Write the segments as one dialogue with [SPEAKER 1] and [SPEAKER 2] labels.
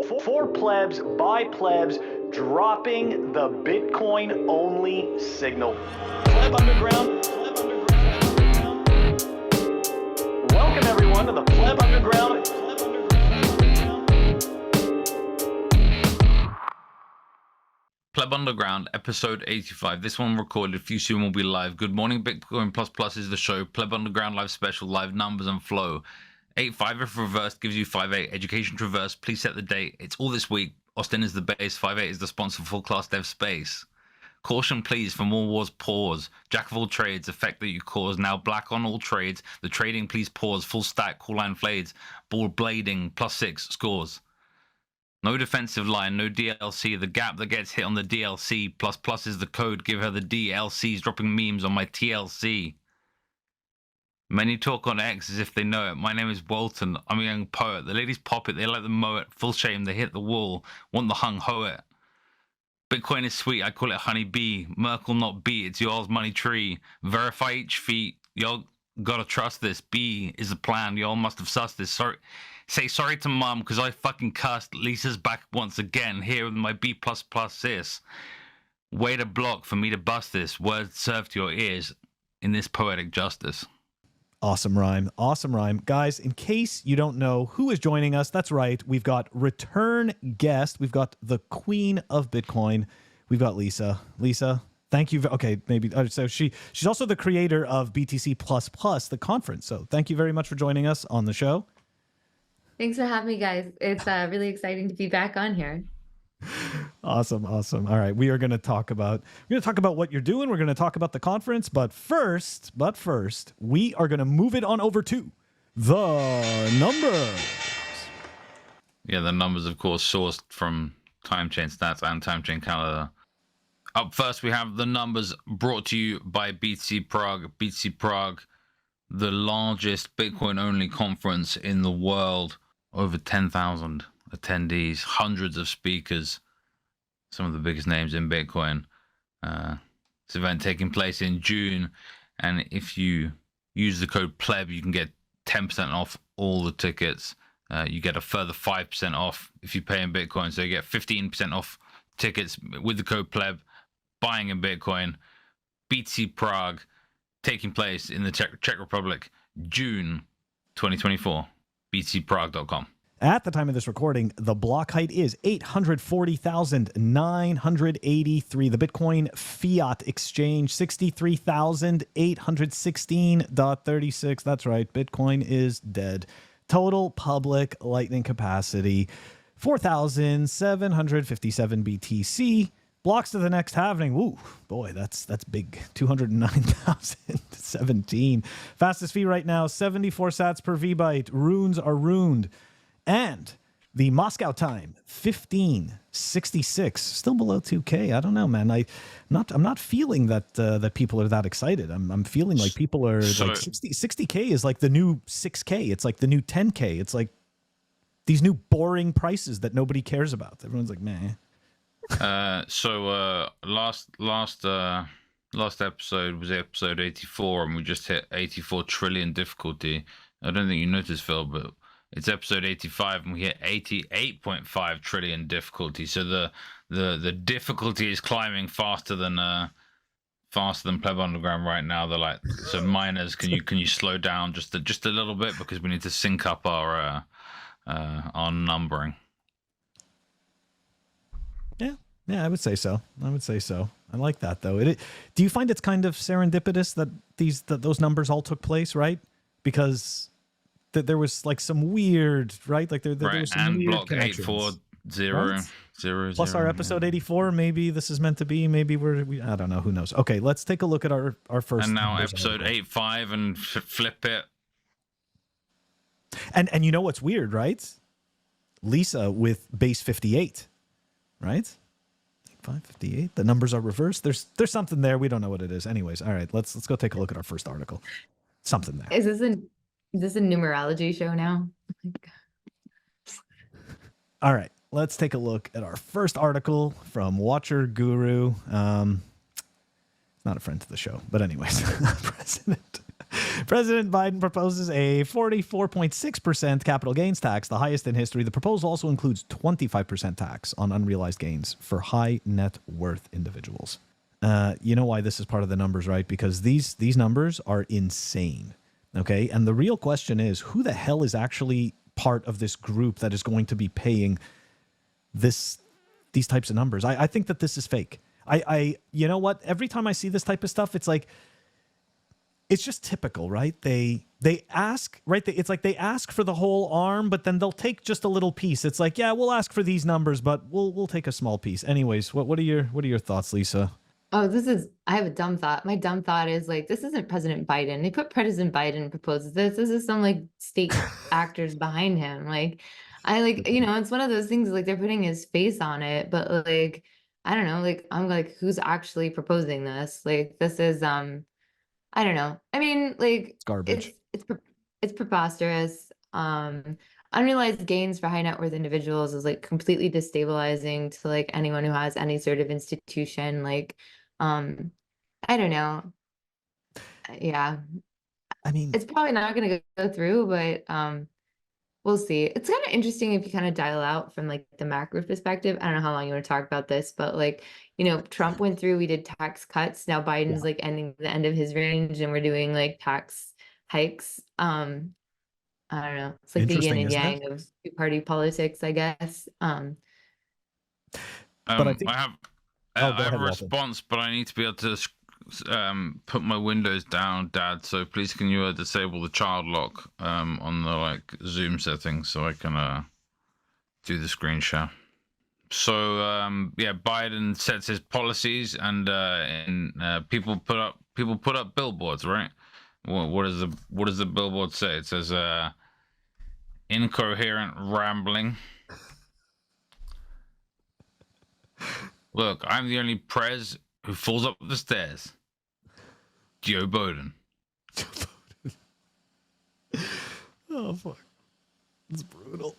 [SPEAKER 1] For plebs, by plebs, dropping the Bitcoin-only signal. Pleb Underground. Welcome everyone to the Pleb Underground.
[SPEAKER 2] Pleb Underground, episode 85. This one recorded, few soon will be live. Good morning, Bitcoin Plus Plus is the show. Pleb Underground live special, live numbers and flow. 8-5 if reversed gives you 5-8. Education traverse, please set the date. It's all this week. Austin is the base. 5-8 is the sponsor for full class dev space. Caution please for more wars pause. Jack of all trades, effect that you cause. Now black on all trades. The trading please pause. Full stack, call line fades. Ball blading, +6 scores. No defensive line, no DLC. The gap that gets hit on the DLC. Plus is the code. Give her the DLCs. Dropping memes on my TLC. Many talk on X as if they know it. My name is Walton. I'm a young poet. The ladies pop it. They like the mow it. Full shame. They hit the wall. Want the hung ho it. Bitcoin is sweet. I call it honey bee. Merkle not B. It's y'all's money tree. Verify each feet. Y'all gotta trust this. B is the plan. Y'all must have sussed this. Sorry. Say sorry to mom because I fucking cussed. Lisa's back once again. Here with my B++ sis. Way to block for me to bust this. Words served to your ears in this poetic justice.
[SPEAKER 3] Awesome rhyme. Awesome rhyme. Guys, in case you don't know who is joining us, that's right. We've got return guest. We've got the queen of Bitcoin. We've got Lisa. Lisa, thank you. Okay, maybe. So she's also the creator of BTC++, the conference. So thank you very much for joining us on the show.
[SPEAKER 4] Thanks for having me, guys. It's really exciting to be back on here.
[SPEAKER 3] Awesome. Awesome. All right. We're going to talk about what you're doing. We're going to talk about the conference. But first, we are going to move it on over to the numbers.
[SPEAKER 2] Yeah, the numbers, of course, sourced from Time Chain Stats and Time Chain Calendar. Up first, we have the numbers brought to you by BTC Prague. BTC Prague, the largest Bitcoin-only conference in the world. Over 10,000 attendees, hundreds of speakers, some of the biggest names in Bitcoin. This event taking place in June, and if you use the code PLEB, you can get 10% off all the tickets. You get a further 5% off if you pay in Bitcoin, so you get 15% off tickets with the code PLEB, buying in Bitcoin. BTC Prague, taking place in the Czech Republic, June 2024. BTCPrague.com.
[SPEAKER 3] At the time of this recording, the block height is 840,983. The Bitcoin fiat exchange, 63,816.36. That's right. Bitcoin is dead. Total public lightning capacity, 4,757 BTC. Blocks to the next halving. Woo, boy, that's big. 209,017. Fastest fee right now, 74 sats per VByte. Runes are runed. And the Moscow time, 1566, still below 2K. I don't know, man. I'm not feeling that people are that excited. I'm feeling like people are like 60K is like the new 6K. It's like the new 10K. It's like these new boring prices that nobody cares about. Everyone's like, meh.
[SPEAKER 2] Last episode was episode 84, and we just hit 84 trillion difficulty. I don't think you noticed, Phil, but it's episode 85, and we hit 88.5 trillion difficulty. So the difficulty is climbing faster than Pleb Underground right now. They're like, so miners, can you slow down just a little bit, because we need to sync up our numbering.
[SPEAKER 3] Yeah, I would say so. I like that, though. Do you find it's kind of serendipitous that those numbers all took place, right? Because there was like some weird, right? Like there was some
[SPEAKER 2] and
[SPEAKER 3] weird
[SPEAKER 2] block
[SPEAKER 3] connections.
[SPEAKER 2] 840.
[SPEAKER 3] Plus our episode 84. Maybe this is meant to be. Maybe I don't know. Who knows? Okay, let's take a look at our first.
[SPEAKER 2] And now episode 85 and flip it.
[SPEAKER 3] And you know what's weird, right? Lisa with base 58, right? 558. The numbers are reversed. There's something there. We don't know what it is. Anyways, all right. Let's go take a look at our first article. Something there.
[SPEAKER 4] Is this a numerology show now?
[SPEAKER 3] All right. Let's take a look at our first article from Watcher Guru. It's not a friend to the show, but anyways, President President Biden proposes a 44.6% capital gains tax, the highest in history. The proposal also includes 25% tax on unrealized gains for high net worth individuals. You know why this is part of the numbers, right? Because these numbers are insane. Okay. And the real question is, who the hell is actually part of this group that is going to be paying these types of numbers? I think that this is fake. You know what? Every time I see this type of stuff, it's like, it's just typical, right? They ask, right? It's like they ask for the whole arm, but then they'll take just a little piece. It's like, yeah, we'll ask for these numbers, but we'll take a small piece. Anyways, what are your thoughts, Lisa?
[SPEAKER 4] Oh, I have a dumb thought. My dumb thought is like, this isn't President Biden. They put President Biden proposes this. This is some like state actors behind him. Like, it's one of those things like they're putting his face on it, but like, I don't know, like, I'm like, who's actually proposing this? Like, this is, I don't know. I mean, like,
[SPEAKER 3] It's garbage.
[SPEAKER 4] It's preposterous. Unrealized gains for high net worth individuals is like completely destabilizing to like anyone who has any sort of institution. Like, I don't know. Yeah,
[SPEAKER 3] I mean,
[SPEAKER 4] it's probably not going to go through, but we'll see. It's kind of interesting if you kind of dial out from like the macro perspective. I don't know how long you want to talk about this, but like, Trump went through, we did tax cuts. Now Biden's like ending the end of his range and we're doing like tax hikes. I don't know. It's like the yin and yang of two-party politics, I guess.
[SPEAKER 3] but I think
[SPEAKER 2] I have a response, but I need to be able to put my windows down, Dad. So please, can you disable the child lock on the like Zoom settings so I can do the screen share. So yeah, Biden sets his policies, and people put up billboards, right? What does the billboard say? It says incoherent rambling. Look, I'm the only prez who falls up the stairs. Joe Biden.
[SPEAKER 3] Oh fuck, it's brutal.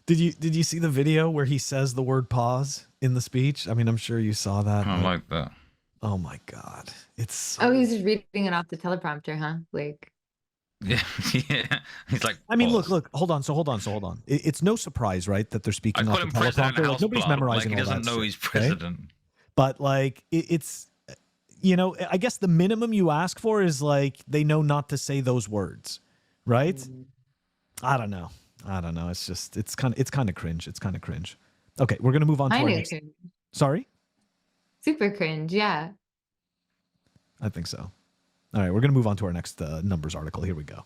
[SPEAKER 3] Did you see the video where he says the word pause in the speech? I mean, I'm sure you saw that.
[SPEAKER 2] I like that.
[SPEAKER 3] Oh my god, it's so...
[SPEAKER 4] Oh, he's just reading it off the teleprompter, huh? Like,
[SPEAKER 2] yeah. He's like,
[SPEAKER 3] I mean, look, hold on. It's no surprise, right, that they're speaking off the teleprompter. Like, nobody's memorizing.
[SPEAKER 2] Like, he doesn't know he's president.
[SPEAKER 3] Okay? But like, it's, I guess the minimum you ask for is like they know not to say those words, right? I don't know. It's kind of cringe. It's kind of cringe. Okay, we're gonna move on to our next. Sorry.
[SPEAKER 4] Super cringe. Yeah.
[SPEAKER 3] I think so. All right, we're going to move on to our next numbers article. Here we go.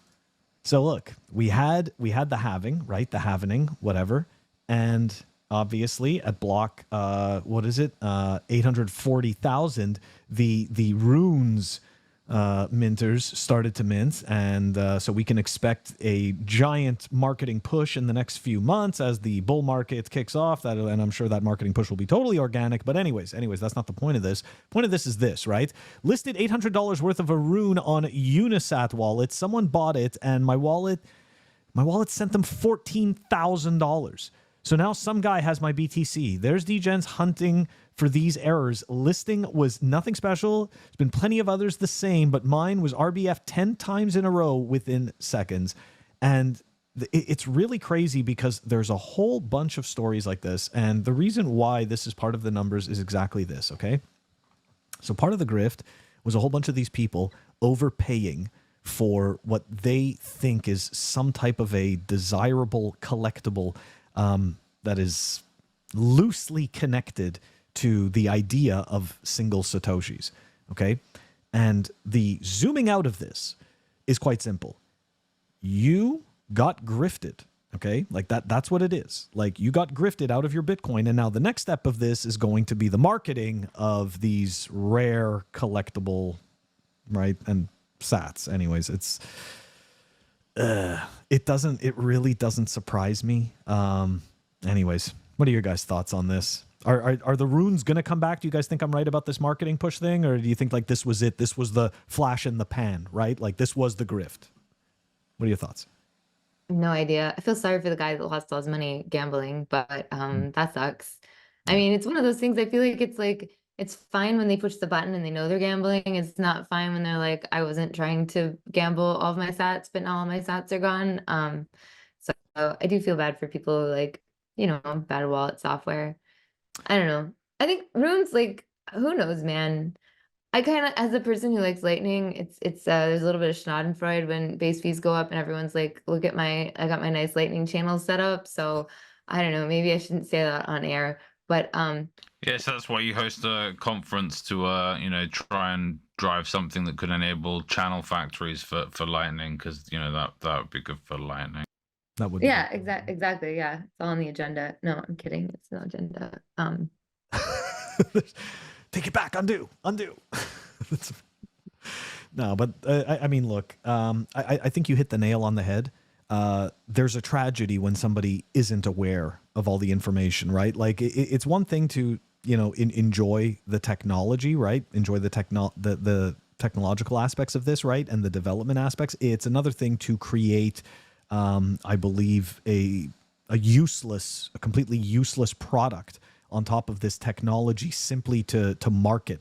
[SPEAKER 3] So look, we had the halving, right? The halvening, whatever. And obviously at block, what is it? 840,000, the runes minters started to mint. And so we can expect a giant marketing push in the next few months as the bull market kicks off. And I'm sure that marketing push will be totally organic. But anyways, that's not the point of this. Point of this is this, right? Listed $800 worth of a rune on Unisat wallet. Someone bought it, and my wallet sent them $14,000. So now some guy has my BTC. There's DGens hunting for these errors. Listing was nothing special. There's been plenty of others the same, but mine was RBF 10 times in a row within seconds. And it's really crazy because there's a whole bunch of stories like this. And the reason why this is part of the numbers is exactly this, okay? So part of the grift was a whole bunch of these people overpaying for what they think is some type of a desirable collectible that is loosely connected to the idea of single Satoshis, okay? And the zooming out of this is quite simple. You got grifted, okay? Like that's what it is. Like you got grifted out of your Bitcoin, and now the next step of this is going to be the marketing of these rare collectible, right? And sats. Anyways, it really doesn't surprise me. Anyways, what are your guys' thoughts on this? Are the runes going to come back? Do you guys think I'm right about this marketing push thing? Or do you think like this was it? This was the flash in the pan, right? Like this was the grift. What are your thoughts?
[SPEAKER 4] No idea. I feel sorry for the guy that lost all his money gambling, but that sucks. I mean, it's one of those things. I feel like it's like it's fine when they push the button and they know they're gambling. It's not fine when they're like, I wasn't trying to gamble all of my sats, but now all my sats are gone. So I do feel bad for people who like, you know, bad wallet software. I don't know. I think runes, like, who knows, man. I kind of, as a person who likes Lightning, it's there's a little bit of Schadenfreude when base fees go up and everyone's like, look at I got my nice Lightning channel set up. So I don't know, maybe I shouldn't say that on air, but
[SPEAKER 2] Yes, that's why you host a conference to you know, try and drive something that could enable channel factories for Lightning, because you know that would be good for Lightning.
[SPEAKER 3] That would
[SPEAKER 4] yeah, exactly. Yeah, it's all on the agenda. No, I'm kidding. It's no agenda.
[SPEAKER 3] Take it back. Undo. No, but I mean, look, I think you hit the nail on the head. There's a tragedy when somebody isn't aware of all the information, right? Like it's one thing to, you know, enjoy the technology, right? Enjoy the technological aspects of this, right? And the development aspects. It's another thing to create, I believe, a completely useless product on top of this technology simply to market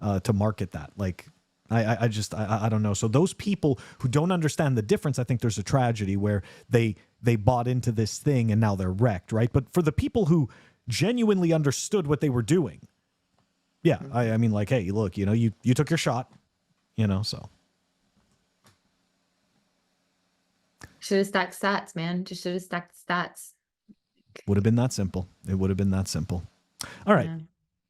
[SPEAKER 3] that. Like, I don't know. So those people who don't understand the difference, I think there's a tragedy where they bought into this thing and now they're wrecked, right? But for the people who genuinely understood what they were doing, yeah, I mean, like, hey, look, you know, you took your shot, you know, so.
[SPEAKER 4] Should have stacked stats, man. Just should have stacked stats.
[SPEAKER 3] Would have been that simple. It would have been that simple. All right.
[SPEAKER 4] Yeah.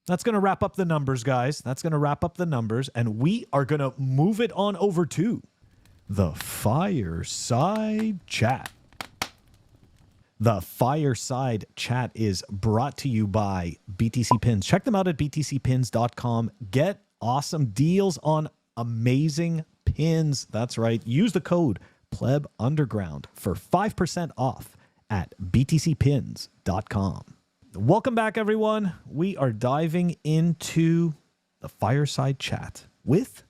[SPEAKER 3] That's going to wrap up the numbers, guys. That's going to wrap up the numbers. And we are going to move it on over to the Fireside Chat. The Fireside Chat is brought to you by BTC Pins. Check them out at btcpins.com. Get awesome deals on amazing pins. That's right. Use the code PlebUnderground for 5% off at btcpins.com. Welcome back, everyone. We are diving into the Fireside Chat with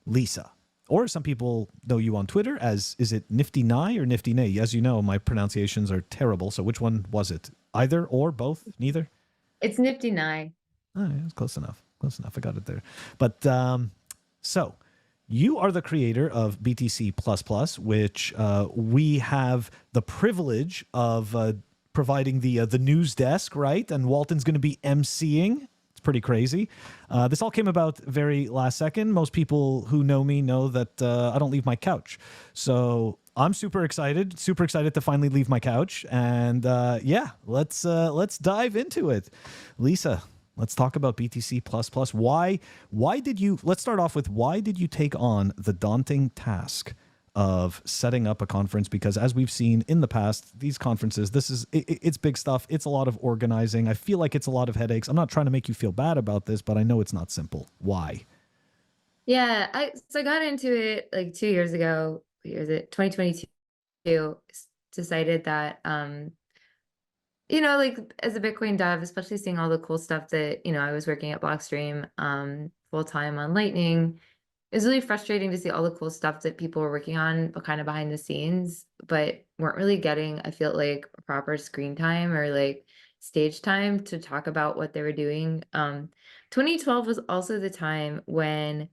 [SPEAKER 3] Lisa. Or some people know you on Twitter as, is it Nifty Nye or Nifty Nay? As you know, my pronunciations are terrible. So which one was it? Either or both? Neither?
[SPEAKER 4] It's Nifty Nye.
[SPEAKER 3] Oh, yeah, close enough. Close enough. I got it there. But so you are the creator of BTC++, which we have the privilege of providing the news desk, right? And Walton's going to be emceeing. It's pretty crazy. This all came about very last second. Most people who know me know that I don't leave my couch. So I'm super excited to finally leave my couch. And yeah, let's dive into it. Lisa, let's talk about BTC++. Why did you, let's start off with, why did you take on the daunting task of setting up a conference? Because as we've seen in the past, these conferences, it's big stuff. It's a lot of organizing. I feel like it's a lot of headaches. I'm not trying to make you feel bad about this, but I know it's not simple. Why?
[SPEAKER 4] Yeah, I got into it like 2 years ago. What year is it? 2022. Decided that you know, like as a Bitcoin dev, especially seeing all the cool stuff that, you know, I was working at Blockstream full time on Lightning. It was really frustrating to see all the cool stuff that people were working on, but kind of behind the scenes, but weren't really getting, I feel like, proper screen time or like stage time to talk about what they were doing. 2012 was also the time when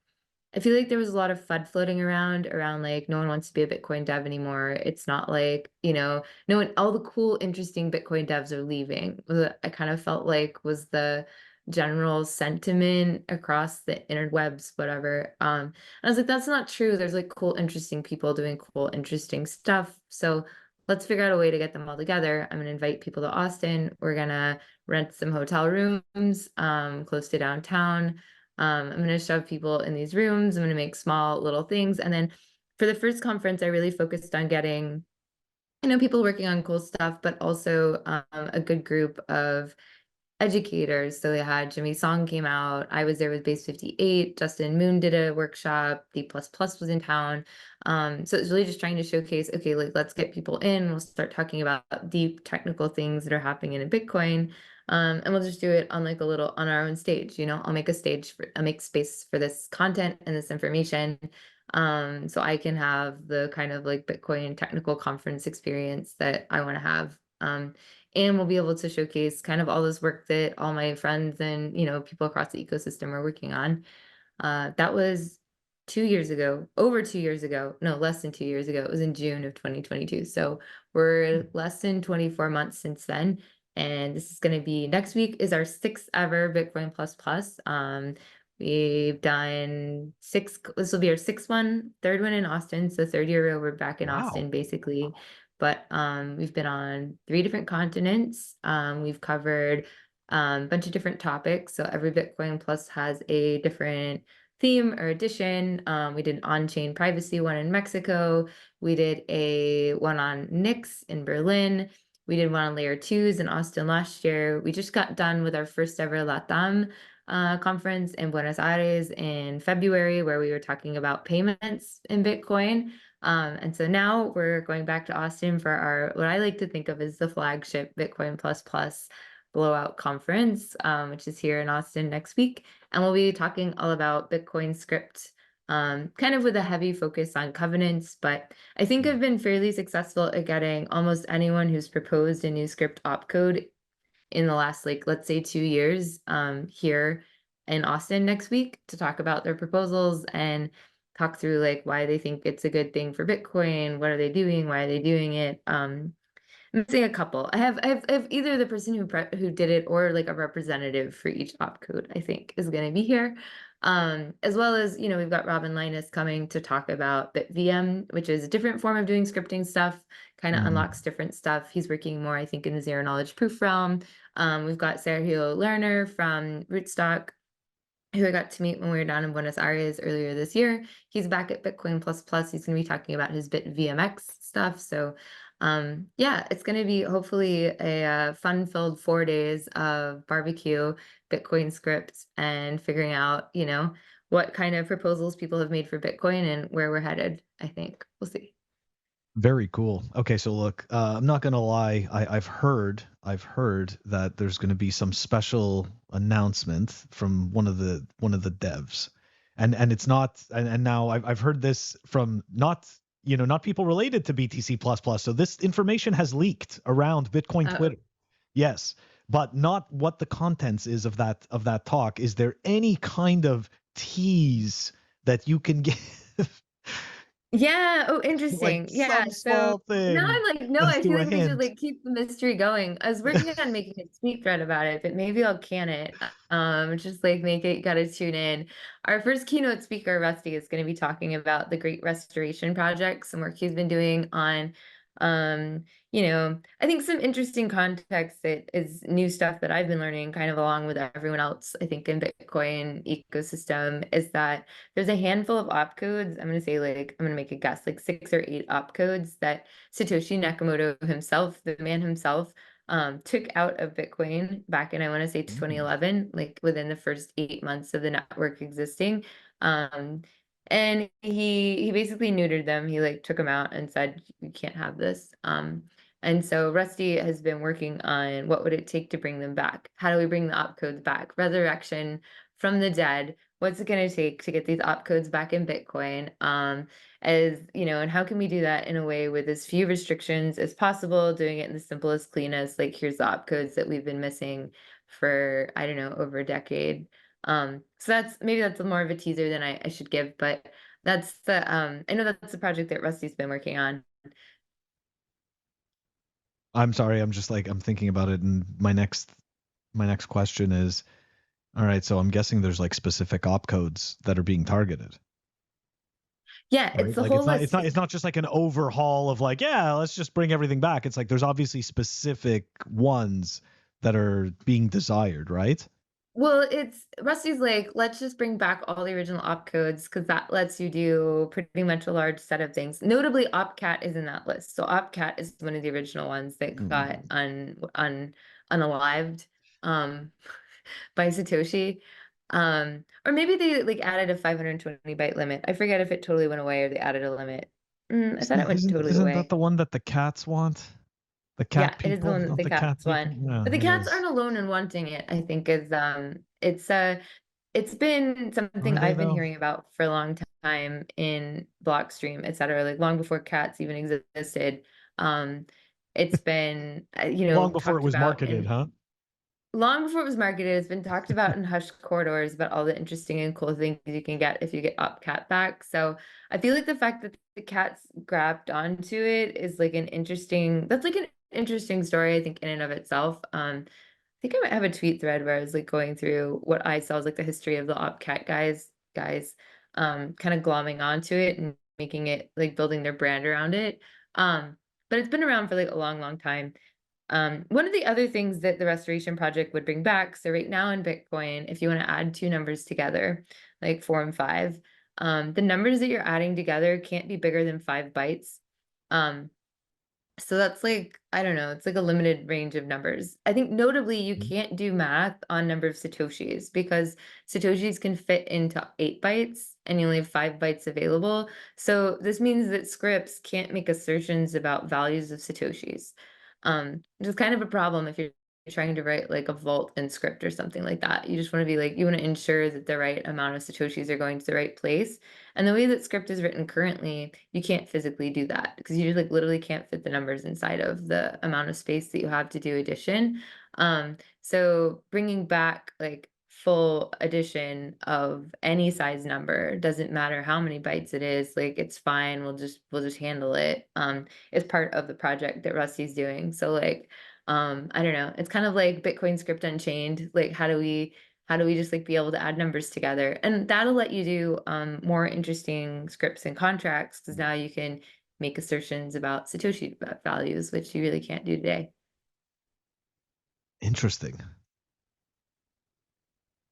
[SPEAKER 4] I feel like there was a lot of FUD floating around like no one wants to be a Bitcoin dev anymore. It's not like, you know, no one, all the cool, interesting Bitcoin devs are leaving. I kind of felt like was the general sentiment across the interwebs, whatever. I was like, that's not true. There's like cool, interesting people doing cool, interesting stuff. So let's figure out a way to get them all together. I'm gonna invite people to Austin. We're gonna rent some hotel rooms close to downtown. I'm going to shove people in these rooms. I'm going to make small little things. And then for the first conference, I really focused on getting, you know, people working on cool stuff, but also a good group of educators. So they had Jimmy Song came out. I was there with Base 58. Justin Moon did a workshop. D++ was in town. So it's really just trying to showcase, okay, like let's get people in. We'll start talking about deep technical things that are happening in Bitcoin. And we'll just do it on like a little on our own stage, you know, I'll make space for this content and this information. So I can have the kind of like Bitcoin technical conference experience that I want to have And we'll be able to showcase kind of all this work that all my friends and, people across the ecosystem are working on. That was 2 years ago, over 2 years ago. No, less than 2 years ago. It was in June of 2022. So we're less than 24 months since then. And this is going to be next week is our 6th ever Bitcoin Plus Plus. We've done 6. This will be our 6th one, 3rd one in Austin. So 3rd year we're back in Austin, basically. But we've been on 3 different continents. We've covered a bunch of different topics. So every Bitcoin Plus has a different theme or edition. We did an on-chain privacy one in Mexico. We did a one on NICs in Berlin. We did one on layer 2s in Austin last year. We just got done with our first ever LATAM conference in Buenos Aires in February, where we were talking about payments in Bitcoin. And so now we're going back to Austin for our, what I like to think of as the flagship Bitcoin Plus Plus blowout conference, which is here in Austin next week. And we'll be talking all about Bitcoin script, kind of with a heavy focus on covenants. But I think I've been fairly successful at getting almost anyone who's proposed a new script opcode in the last, let's say 2 years, here in Austin next week to talk about their proposals and talk through why they think it's a good thing for Bitcoin. What are they doing? Why are they doing it? I'm missing a couple. I have either the person who did it or a representative for each opcode, I think, is going to be here. As well as, we've got Robin Linus coming to talk about BitVM, which is a different form of doing scripting stuff, kind of unlocks different stuff. He's working more, I think, in the zero knowledge proof realm. We've got Sergio Lerner from Rootstock, who I got to meet when we were down in Buenos Aires earlier this year. He's back at Bitcoin Plus Plus. He's going to be talking about his BitVMX stuff. So yeah, it's going to be hopefully a fun-filled 4 days of barbecue, Bitcoin scripts, and figuring out, what kind of proposals people have made for Bitcoin and where we're headed. I think we'll see.
[SPEAKER 3] Very cool. Okay, so look, I'm not gonna lie. I've heard that there's gonna be some special announcement from one of the devs, and it's not. And now I've heard this from not people related to BTC plus plus. So this information has leaked around Bitcoin Twitter. Yes, but not what the contents is of that talk. Is there any kind of tease that you can give?
[SPEAKER 4] Yeah. Oh, interesting. Yeah. So now I'm no, I feel like we should keep the mystery going. I was working on making a tweet thread about it, but maybe I'll can it. Just make it, gotta tune in. Our first keynote speaker, Rusty, is going to be talking about the Great Restoration Project, some work he's been doing on I think some interesting context that is new stuff that I've been learning kind of along with everyone else, I think, in Bitcoin ecosystem, is that there's a handful of opcodes. I'm going to say I'm going to make a guess, 6 or 8 opcodes that Satoshi Nakamoto himself, the man himself, took out of Bitcoin back in, I want to say 2011, within the first 8 months of the network existing. And he basically neutered them. He took them out and said, you can't have this. And so Rusty has been working on what would it take to bring them back? How do we bring the opcodes back? Resurrection from the dead. What's it going to take to get these opcodes back in Bitcoin? And how can we do that in a way with as few restrictions as possible, doing it in the simplest, cleanest, here's the opcodes that we've been missing for, I don't know, over a decade. So that's more of a teaser than I should give, but that's I know that's the project that Rusty's been working on.
[SPEAKER 3] I'm sorry, I'm just I'm thinking about it, and my next question is, all right, so I'm guessing there's specific opcodes that are being targeted.
[SPEAKER 4] Yeah, right? It's the whole list.
[SPEAKER 3] It's not just an overhaul of let's just bring everything back. It's there's obviously specific ones that are being desired, right?
[SPEAKER 4] Well, Rusty's let's just bring back all the original opcodes because that lets you do pretty much a large set of things. Notably, opcat is in that list. So opcat is one of the original ones that got unalived by Satoshi. Or maybe they added a 520 byte limit. I forget if it totally went away or they added a limit. I thought it went totally away.
[SPEAKER 3] Isn't that the one that the cats want? The cat people?
[SPEAKER 4] It is the one that the cats want. Yeah, but the cats aren't alone in wanting it, I think, is it's been something I've been hearing about for a long time in Blockstream, et cetera, long before cats even existed. It's been,
[SPEAKER 3] Long before it
[SPEAKER 4] talked
[SPEAKER 3] was
[SPEAKER 4] about
[SPEAKER 3] marketed,
[SPEAKER 4] in
[SPEAKER 3] huh?
[SPEAKER 4] long before it was marketed. It's been talked about in hushed corridors about all the interesting and cool things you can get if you get OpCat back. So I feel like the fact that the cats grabbed onto it is like that's like an interesting story, I think, in and of itself. I think I might have a tweet thread where I was like going through what I saw as like the history of the OpCat guys, kind of glomming onto it and making it like building their brand around it. But it's been around for like a long, long time. One of the other things that the restoration project would bring back, so right now in Bitcoin, if you want to add two numbers together, like 4 and 5, the numbers that you're adding together can't be bigger than 5 bytes. So that's like, I don't know, it's like a limited range of numbers. I think notably you can't do math on number of Satoshis because Satoshis can fit into 8 bytes and you only have 5 bytes available. So this means that scripts can't make assertions about values of Satoshis. Which is kind of a problem if you're trying to write like a vault in script or something like that. You just want to be like, you want to ensure that the right amount of Satoshis are going to the right place. And the way that script is written currently, you can't physically do that because you just like literally can't fit the numbers inside of the amount of space that you have to do addition. So bringing back like full addition of any size number, doesn't matter how many bytes it is, like it's fine. We'll just handle it. It's part of the project that Rusty's doing. So like, I don't know, it's kind of like Bitcoin script unchained. Like, how do we just like be able to add numbers together? And that'll let you do more interesting scripts and contracts because now you can make assertions about Satoshi values, which you really can't do today.
[SPEAKER 3] Interesting.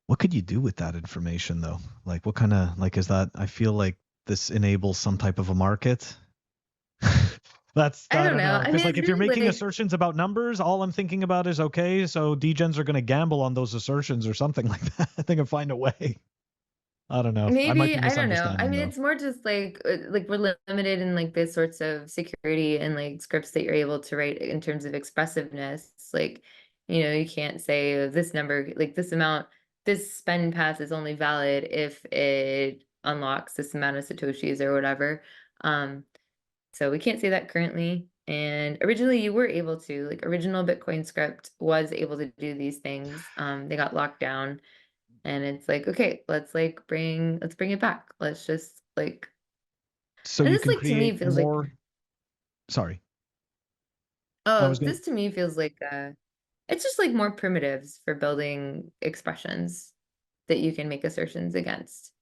[SPEAKER 3] What could you do with that information though? Like what kind of like is that? I feel like this enables some type of a market.
[SPEAKER 4] I
[SPEAKER 3] I
[SPEAKER 4] don't
[SPEAKER 3] don't
[SPEAKER 4] know.
[SPEAKER 3] know.
[SPEAKER 4] I
[SPEAKER 3] Because
[SPEAKER 4] mean,
[SPEAKER 3] like
[SPEAKER 4] it's
[SPEAKER 3] if you're
[SPEAKER 4] really
[SPEAKER 3] making
[SPEAKER 4] like,
[SPEAKER 3] assertions about numbers, all I'm thinking about is okay, so degens are gonna gamble on those assertions or something like that. I think I'll find a way. I don't know. I might
[SPEAKER 4] maybe,
[SPEAKER 3] be
[SPEAKER 4] I don't know. I
[SPEAKER 3] misunderstanding
[SPEAKER 4] mean,
[SPEAKER 3] though.
[SPEAKER 4] it's more just like we're limited in like this sorts of security and like scripts that you're able to write in terms of expressiveness. Like, you can't say this number, like this amount, this spend pass is only valid if it unlocks this amount of Satoshis or whatever. So we can't say that currently. And originally you were able to, like original Bitcoin script was able to do these things. They got locked down. And it's like, okay, let's bring it back. Let's just like,
[SPEAKER 3] So
[SPEAKER 4] and
[SPEAKER 3] you
[SPEAKER 4] this
[SPEAKER 3] can
[SPEAKER 4] like to me
[SPEAKER 3] create
[SPEAKER 4] feels like,
[SPEAKER 3] more. Sorry. I was
[SPEAKER 4] oh,
[SPEAKER 3] gonna
[SPEAKER 4] this to me feels like it's just like more primitives for building expressions that you can make assertions against.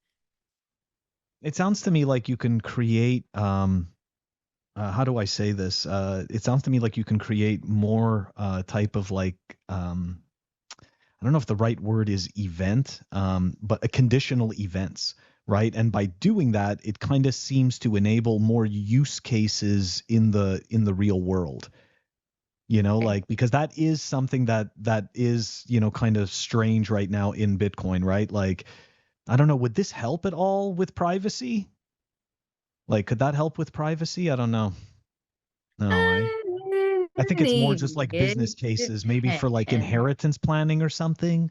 [SPEAKER 3] It sounds to me like you can create how do I say this? It sounds to me like you can create more type of like I don't know if the right word is event, but a conditional events, right? And by doing that, it kind of seems to enable more use cases in the real world.
[SPEAKER 4] Okay.
[SPEAKER 3] Like because that is something that is kind of strange right now in Bitcoin, right? Like I don't know, would this help at all with privacy? Like could that help with privacy? I don't know. No, I think it's more just
[SPEAKER 4] Maybe
[SPEAKER 3] like business
[SPEAKER 4] it
[SPEAKER 3] cases, maybe for like
[SPEAKER 4] depends.
[SPEAKER 3] inheritance planning or something.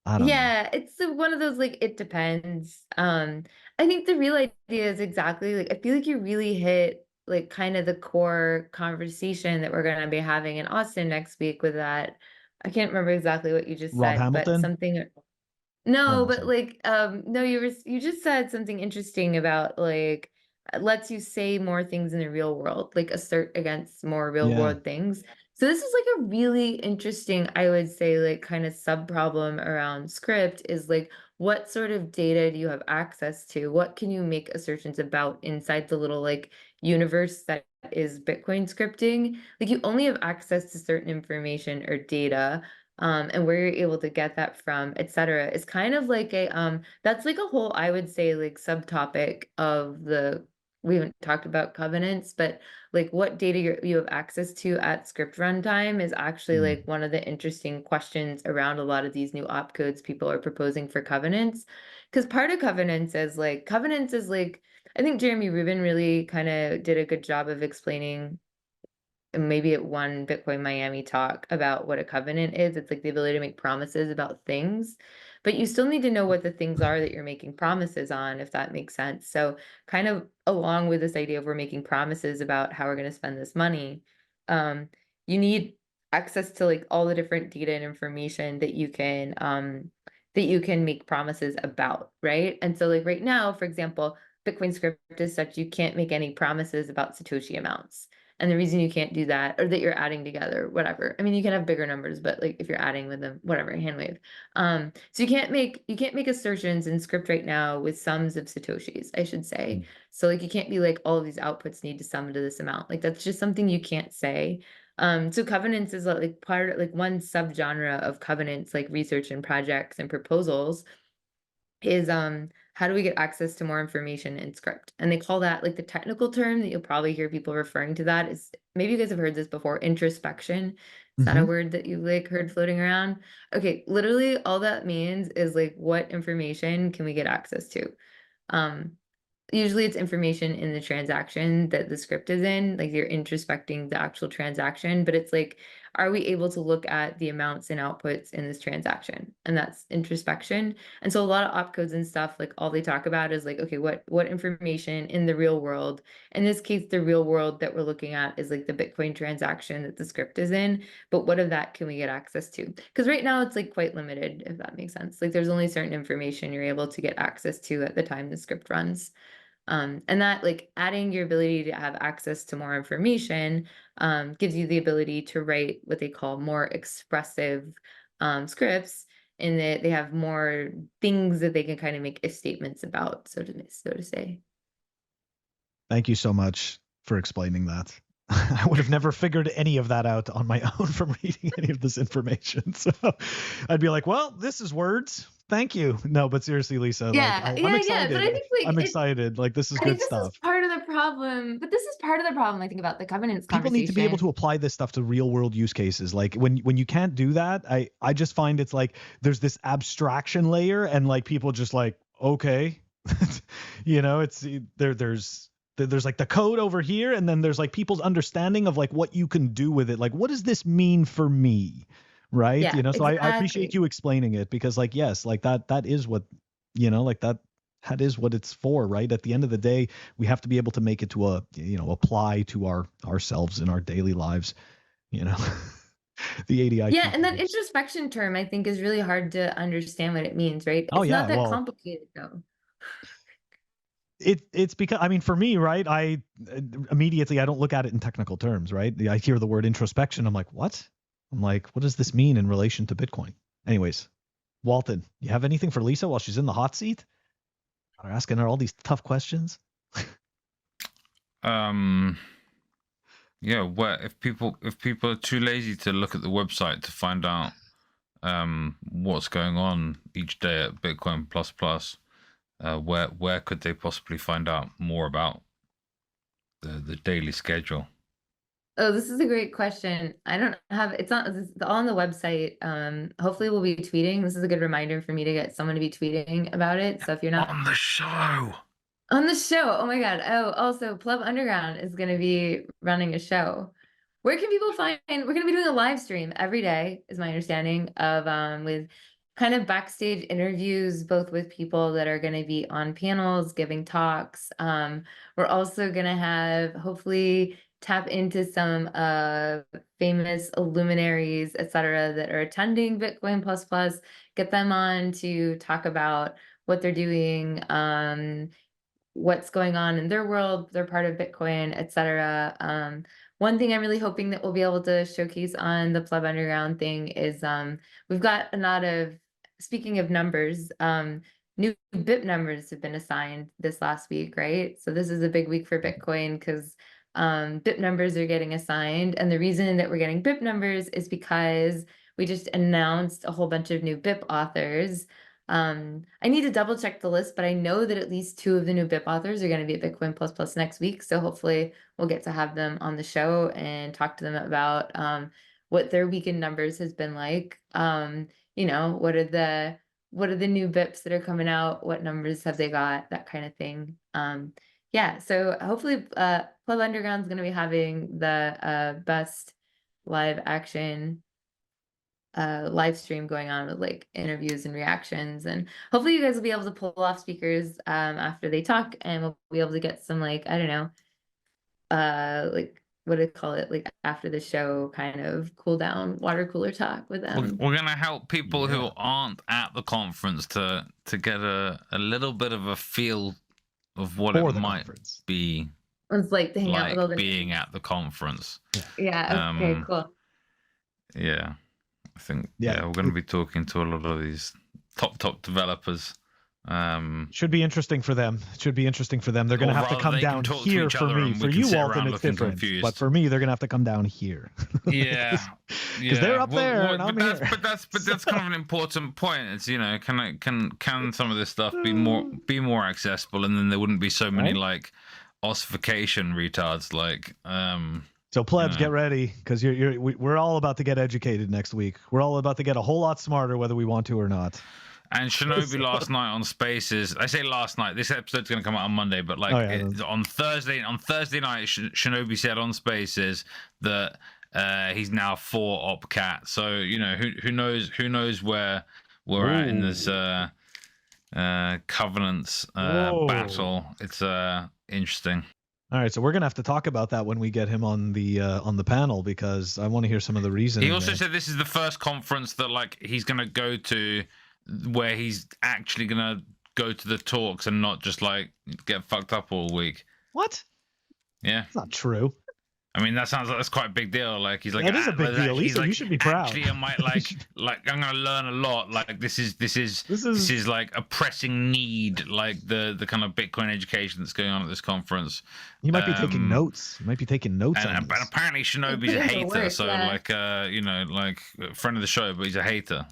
[SPEAKER 3] I don't know.
[SPEAKER 4] Yeah, it's one of those like it depends. I think the real idea is exactly like I feel like you really hit like kind of the core conversation that we're going to be having in Austin next week with that. I can't remember exactly what you just
[SPEAKER 3] Rob
[SPEAKER 4] said, but
[SPEAKER 3] Hamilton?
[SPEAKER 4] something
[SPEAKER 3] Oh
[SPEAKER 4] no,
[SPEAKER 3] no,
[SPEAKER 4] but
[SPEAKER 3] sorry.
[SPEAKER 4] like no, you just said something interesting about like lets you say more things in the real world, like assert against more real
[SPEAKER 3] Yeah.
[SPEAKER 4] world things. So this is like a really interesting, I would say, like kind of sub problem around script is like what sort of data do you have access to? What can you make assertions about inside the little like universe that is Bitcoin scripting? Like you only have access to certain information or data, and where you're able to get that from, et cetera, is kind of like a that's like a whole, I would say, like subtopic of the we haven't talked about covenants, but like what data you have access to at script runtime is actually
[SPEAKER 3] Mm.
[SPEAKER 4] like one of the interesting questions around a lot of these new opcodes people are proposing for covenants. Because part of covenants is like I think Jeremy Rubin really kind of did a good job of explaining maybe at one Bitcoin Miami talk about what a covenant is. It's like the ability to make promises about things, but you still need to know what the things are that you're making promises on, if that makes sense. So kind of along with this idea of we're making promises about how we're going to spend this money, you need access to like all the different data and information that you can make promises about, right? And so like right now, for example, Bitcoin script is such you can't make any promises about Satoshi amounts. And the reason you can't do that, or that you're adding together, whatever. I mean, you can have bigger numbers, but like if you're adding with them, whatever, hand wave. So you can't make assertions in script right now with sums of Satoshis, I should say. So like you can't be like all of these outputs need to sum to this amount. Like that's just something you can't say. So covenants is like part like one subgenre of covenants, like research and projects and proposals is how do we get access to more information in script? And they call that like the technical term that you'll probably hear people referring to that is, maybe you guys have heard this before, introspection. Is that a word that you like heard floating around? Okay, literally all that means is like what information can we get access to? Usually it's information in the transaction that the script is in, like you're introspecting the actual transaction, but it's like, are we able to look at the amounts and outputs in this transaction? And that's introspection. And so a lot of opcodes and stuff, like all they talk about is like, okay, what information in the real world, in this case, the real world that we're looking at is like the Bitcoin transaction that the script is in, but what of that can we get access to? Because right now it's like quite limited, if that makes sense. Like there's only certain information you're able to get access to at the time the script runs. And that like adding your ability to have access to more information gives you the ability to write what they call more expressive scripts, in that they have more things that they can kind of make if statements about, so to say.
[SPEAKER 3] Thank you so much for explaining that. I would have never figured any of that out on my own from reading any of this information. So I'd be like, well, this is words. Thank you. No, but seriously, Lisa,
[SPEAKER 4] Yeah,
[SPEAKER 3] like,
[SPEAKER 4] yeah,
[SPEAKER 3] I'm
[SPEAKER 4] yeah.
[SPEAKER 3] excited.
[SPEAKER 4] But I think like
[SPEAKER 3] I'm excited. Like, this is
[SPEAKER 4] I think
[SPEAKER 3] good
[SPEAKER 4] this
[SPEAKER 3] stuff.
[SPEAKER 4] is part of the problem. But this is part of the problem, I think, about the covenants
[SPEAKER 3] People need to be able to apply this stuff to real world use cases. Like when you can't do that, I just find it's like there's this abstraction layer and like people just like, okay, you know, it's there's like the code over here, and then there's like people's understanding of like what you can do with it. Like, what does this mean for me? Right.
[SPEAKER 4] Yeah,
[SPEAKER 3] You know, so I appreciate
[SPEAKER 4] exactly.
[SPEAKER 3] you explaining it, because like, yes, like that is what, you know, like that is what it's for, right? At the end of the day, we have to be able to make it to apply to ourselves in our daily lives, you know. The ADI.
[SPEAKER 4] Yeah, and that introspection term I think is really hard to understand what it means, right?
[SPEAKER 3] Oh
[SPEAKER 4] It's
[SPEAKER 3] yeah,
[SPEAKER 4] not that
[SPEAKER 3] well,
[SPEAKER 4] complicated though.
[SPEAKER 3] it's because, I mean, for me, right, I immediately, I don't look at it in technical terms, right? I hear the word introspection, I'm like, what? I'm like, what does this mean in relation to Bitcoin? Anyways, Walton, you have anything for Lisa while she's in the hot seat? Are asking her all these tough questions?
[SPEAKER 2] Yeah, where if people are too lazy to look at the website to find out what's going on each day at Bitcoin plus plus, where could they possibly find out more about the daily schedule?
[SPEAKER 4] Oh, this is a great question. I don't have it's all on the website. Hopefully we'll be tweeting. This is a good reminder for me to get someone to be tweeting about it. So if you're not
[SPEAKER 2] On the show.
[SPEAKER 4] on the show, oh my God. Oh, also PlebUnderground is going to be running a show. Where can people find? We're going to be doing a live stream every day, is my understanding, of with kind of backstage interviews, both with people that are going to be on panels, giving talks. We're also going to have, hopefully, tap into some famous luminaries, et cetera, that are attending Bitcoin plus plus, get them on to talk about what they're doing, what's going on in their world, they're part of Bitcoin, et cetera. One thing I'm really hoping that we'll be able to showcase on the PlebUnderground thing is we've got a lot of, speaking of numbers, new BIP numbers have been assigned this last week, right? So this is a big week for Bitcoin because BIP numbers are getting assigned. And the reason that we're getting BIP numbers is because we just announced a whole bunch of new BIP authors. I need to double check the list, but I know that at least 2 of the new BIP authors are going to be at Bitcoin plus plus next week. So hopefully we'll get to have them on the show and talk to them about what their weekend numbers has been like. You know, what are the new BIPs that are coming out? What numbers have they got? That kind of thing. Yeah, so hopefully PlebUnderground is going to be having the best live action live stream going on with like interviews and reactions, and hopefully you guys will be able to pull off speakers after they talk, and we'll be able to get some like, I don't know, like what do you call it, like after the show kind of cool down water cooler talk with them.
[SPEAKER 2] We're gonna help people who aren't at the conference to get a little bit of a feel of what it might be.
[SPEAKER 4] It's like to hang out with all the
[SPEAKER 2] being at the conference.
[SPEAKER 4] Yeah. Okay. Cool.
[SPEAKER 2] Yeah, I think we're going to be talking to a lot of these top developers.
[SPEAKER 3] Should be interesting for them. They're going to have to come down here for me. For you, Walton, it's different. Confused. But for me, they're going to have to come down here.
[SPEAKER 2] Yeah,
[SPEAKER 3] because they're up there and I'm here.
[SPEAKER 2] But that's kind of an important point. It's can some of this stuff be more accessible, and then there wouldn't be so many like ossification retards like.
[SPEAKER 3] So plebs, get ready, because we're all about to get educated next week. We're all about to get a whole lot smarter, whether we want to or not.
[SPEAKER 2] And Shinobi last night on Spaces. I say last night. This episode's going to come out on Monday, but like on Thursday night, Shinobi said on Spaces that he's now 4 OpCat. So who knows where we're at in this Covenants battle. It's interesting.
[SPEAKER 3] All right, so we're gonna have to talk about that when we get him on the panel, because I want to hear some of the reasons.
[SPEAKER 2] He also said this is the first conference that like he's gonna go to where he's actually gonna go to the talks and not just like get fucked up all week.
[SPEAKER 3] What?
[SPEAKER 2] Yeah,
[SPEAKER 3] that's not true.
[SPEAKER 2] I mean, that sounds like that's quite a big deal. Like he's like,
[SPEAKER 3] that is a big deal. Lisa, like, you should be proud.
[SPEAKER 2] Actually, I might like I'm gonna learn a lot. Like this is like a pressing need. Like the kind of Bitcoin education that's going on at this conference.
[SPEAKER 3] You might be taking notes. You might be taking notes.
[SPEAKER 2] And apparently Shinobi's a hater. So like like friend of the show, but he's a hater.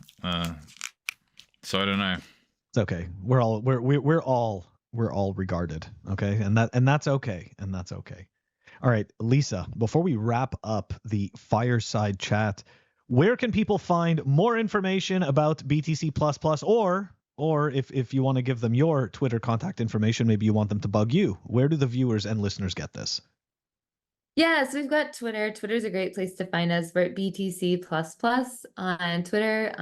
[SPEAKER 2] So I don't know.
[SPEAKER 3] It's okay. We're all regarded. Okay, and that's okay. And that's okay. All right, Lisa, before we wrap up the fireside chat, where can people find more information about BTC++, or if you want to give them your Twitter contact information, maybe you want them to bug you, where do the viewers and listeners get this?
[SPEAKER 4] Yeah, so we've got Twitter. Twitter's a great place to find us. We're at BTC++ on Twitter.